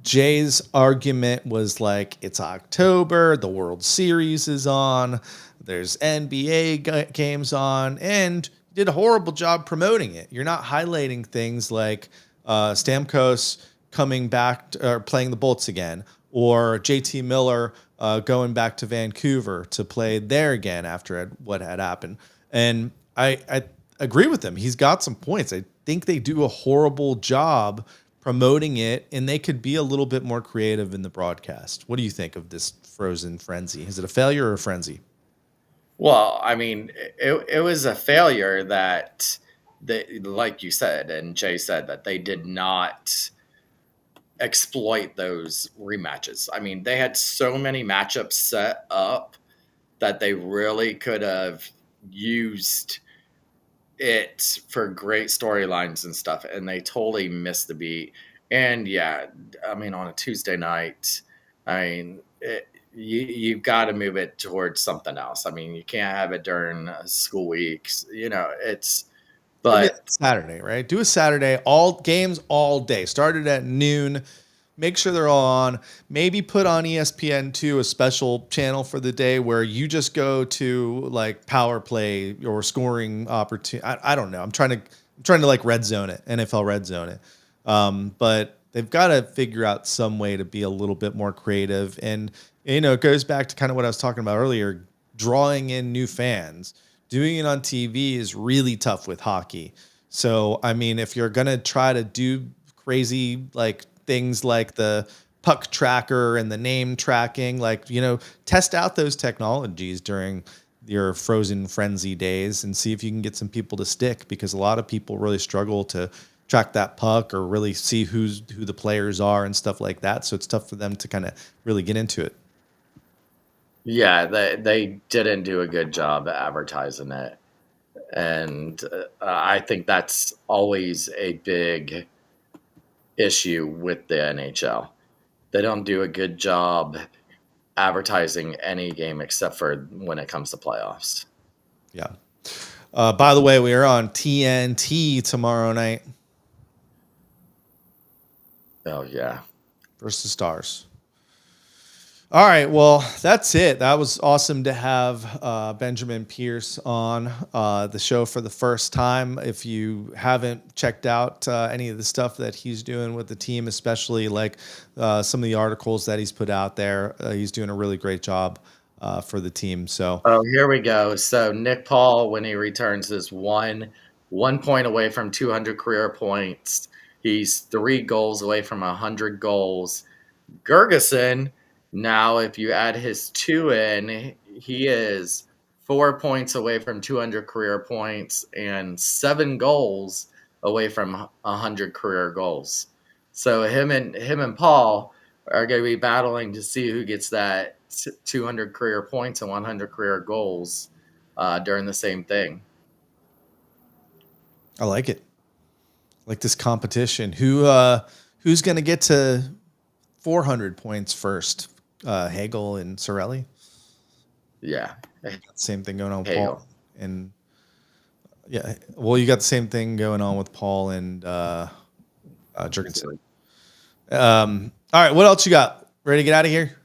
Jay's argument was like, it's October, the World Series is on, there's NBA games on, and you did a horrible job promoting it. You're not highlighting things like Stamkos coming back or playing the Bolts again, or JT Miller going back to Vancouver to play there again after what had happened. And I agree with him. He's got some points. I think they do a horrible job promoting it, and they could be a little bit more creative in the broadcast. What do you think of this frozen frenzy? Is it a failure or a frenzy? Well, I mean, it was a failure that like you said, and Jay said, that they did not exploit those rematches. I mean, they had so many matchups set up that they really could have used it for great storylines and stuff, and they totally missed the beat. And yeah, I mean, on a Tuesday night, you've got to move it towards something else. I mean, you can't have it during school weeks. But Saturday, right? Do a Saturday, all games all day. Started at noon. Make sure they're all on. Maybe put on ESPN2 a special channel for the day where you just go to like power play or scoring opportunity. I don't know. I'm trying to like red zone it, NFL red zone it. But they've got to figure out some way to be a little bit more creative. And it goes back to kind of what I was talking about earlier, drawing in new fans. Doing it on TV is really tough with hockey. So, I mean, if you're going to try to do crazy like things like the puck tracker and the name tracking, test out those technologies during your frozen frenzy days and see if you can get some people to stick, because a lot of people really struggle to track that puck or really see who the players are and stuff like that. So it's tough for them to kind of really get into it. yeah, they didn't do a good job advertising it. And I think that's always a big issue with the NHL. They don't do a good job advertising any game except for when it comes to playoffs. Yeah. By the way, we are on TNT tomorrow night Oh yeah. versus Stars. All right, well, that's it. That was awesome to have Benjamin Pierce on the show for the first time. If you haven't checked out any of the stuff that he's doing with the team, especially like some of the articles that he's put out there, he's doing a really great job for the team. So, Oh, here we go. So Nick Paul, when he returns, is one point away from 200 career points. He's 3 goals away from 100 goals. Gergeson, now if you add his 2 in, he is 4 points away from 200 career points and 7 goals away from 100 career goals. So him and Paul are going to be battling to see who gets that 200 career points and 100 career goals during the same thing. I like it. Like this competition. Who's going to get to 400 points first? Hagel and Sorelli? Yeah. Same thing going on with Hagel. Paul and well, you got the same thing going on with Paul and Jurgensen. All right, what else you got? Ready to get out of here?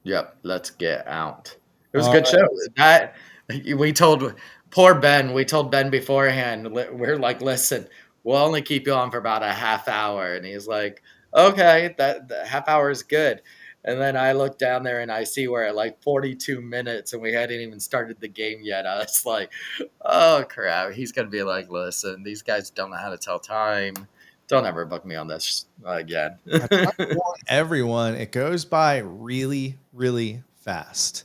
Yep, let's get out. It was a All good right. show. That we told poor Ben. We told Ben beforehand. We're like, listen, we'll only keep you on for about a half hour, and he's like, okay, that half hour is good. And then I look down there and I see we're at like 42 minutes, and we hadn't even started the game yet. I was like, oh crap, he's gonna be like, listen, these guys don't know how to tell time. Don't ever book me on this again. I want everyone, it goes by really, really fast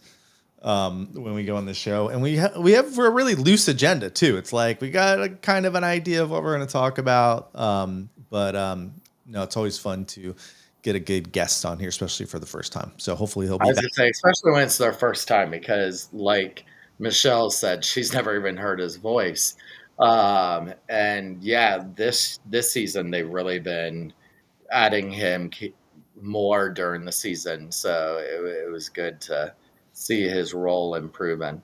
when we go on the show, and we have a really loose agenda too. It's like we got a kind of an idea of what we're going to talk about, but no, it's always fun to get a good guest on here, especially for the first time. So hopefully he'll I be was back. gonna say, especially when it's their first time, because like Michelle said, she's never even heard his voice. And yeah, this season they've really been adding him more during the season, so it was good to see his role improving.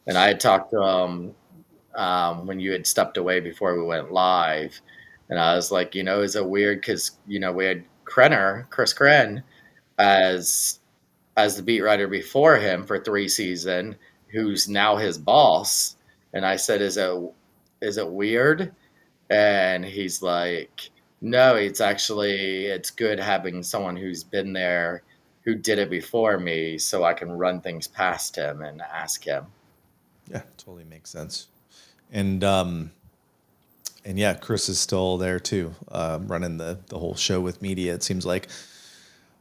And I had talked to him when you had stepped away before we went live, and I was like, is it weird because we had Chris Krenn as the beat writer before him for 3 seasons, who's now his boss. And I said, is it weird? And he's like, no, it's good having someone who's been there, who did it before me, so I can run things past him and ask him. Yeah, totally makes sense. And yeah, Chris is still there too, running the whole show with media, it seems like.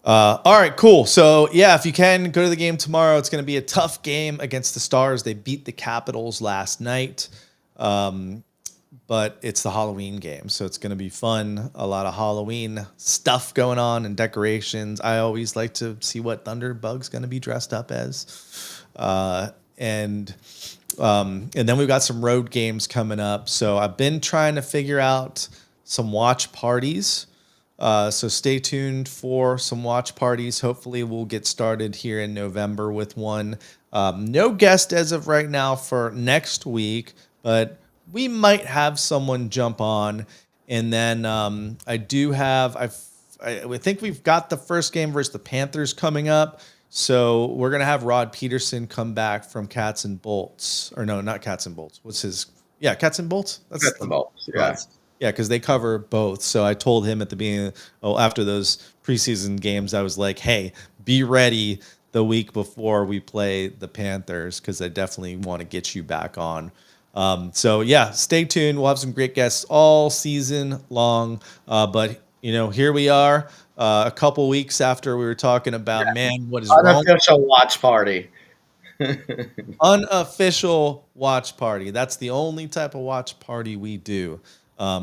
All right, cool. So yeah, if you can go to the game tomorrow, it's going to be a tough game against the Stars. They beat the Capitals last night, but it's the Halloween game, so it's going to be fun. A lot of Halloween stuff going on and decorations. I always like to see what Thunderbug's going to be dressed up as, and then we've got some road games coming up. So I've been trying to figure out some watch parties. So stay tuned for some watch parties. Hopefully we'll get started here in November with one. No guest as of right now for next week, but we might have someone jump on. And then I think we've got the first game versus the Panthers coming up. So we're going to have Rod Peterson come back from Cats and Bolts. Or no, not Cats and Bolts. What's his? Yeah, Cats and Bolts? Cats and Bolts, yeah. Yeah, because they cover both. So I told him at the beginning, after those preseason games, I was like, hey, be ready the week before we play the Panthers, because I definitely want to get you back on. So yeah, stay tuned. We'll have some great guests all season long. But here we are, a couple weeks after we were talking about, what is wrong? Unofficial watch party. Unofficial watch party. That's the only type of watch party we do.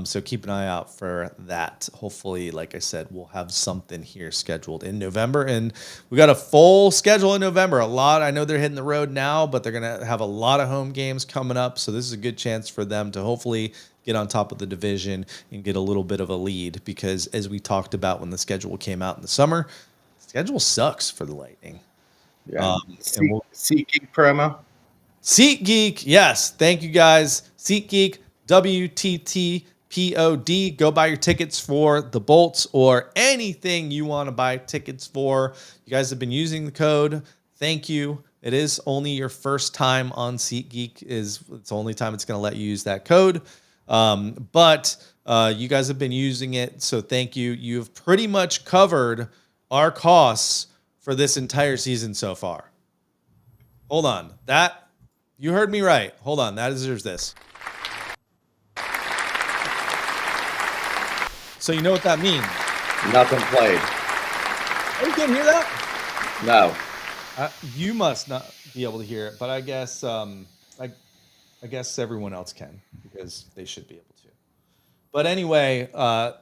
So keep an eye out for that. Hopefully, like I said, we'll have something here scheduled in November, and we got a full schedule in November. I know they're hitting the road now, but they're going to have a lot of home games coming up. So this is a good chance for them to hopefully get on top of the division and get a little bit of a lead, because as we talked about when the schedule came out in the summer, the schedule sucks for the Lightning. Yeah. SeatGeek promo. SeatGeek, yes. Thank you guys. SeatGeek, WTTPOD. Go buy your tickets for the Bolts or anything you want to buy tickets for. You guys have been using the code. Thank you. It is only your first time on SeatGeek. It's the only time it's going to let you use that code. But you guys have been using it, so thank you. You've pretty much covered our costs for this entire season so far. Hold on. You heard me right. Hold on. That deserves this. So you know what that means? Nothing played. Oh, you can't hear that? No. You must not be able to hear it, but I guess I guess everyone else can because they should be able to. But anyway,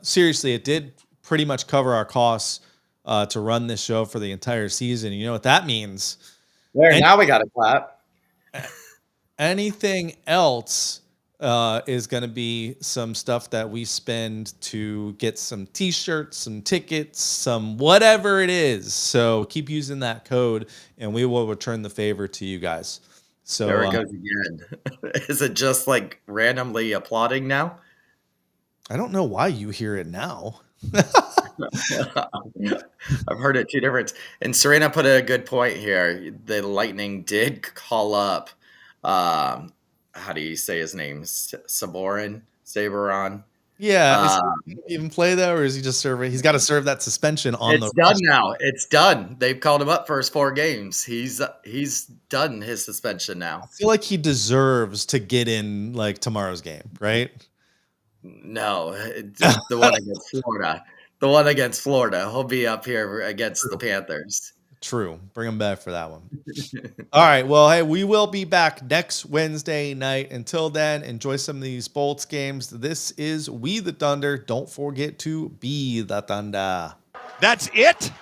seriously, it did pretty much cover our costs to run this show for the entire season. You know what that means? Now we got to clap. Anything else is going to be some stuff that we spend to get some t-shirts, some tickets, some whatever it is. So keep using that code and we will return the favor to you guys. So There it goes again. Is it just like randomly applauding now? I don't know why you hear it now. I've heard it two different. And Serena put a good point here. The Lightning did call up. How do you say his name? Saborin. Yeah. Is Uh, he even play though, or is he just serving? He's got to serve that suspension on it's done now. It's done. They've called him up for his 4 games. He's done his suspension now. I feel like he deserves to get in like tomorrow's game, right? No, the one against Florida. The one against Florida. He'll be up here against the Panthers. True. Bring him back for that one. All right. Well, hey, we will be back next Wednesday night. Until then, enjoy some of these Bolts games. This is We the Thunder. Don't forget to be the Thunder. That's it?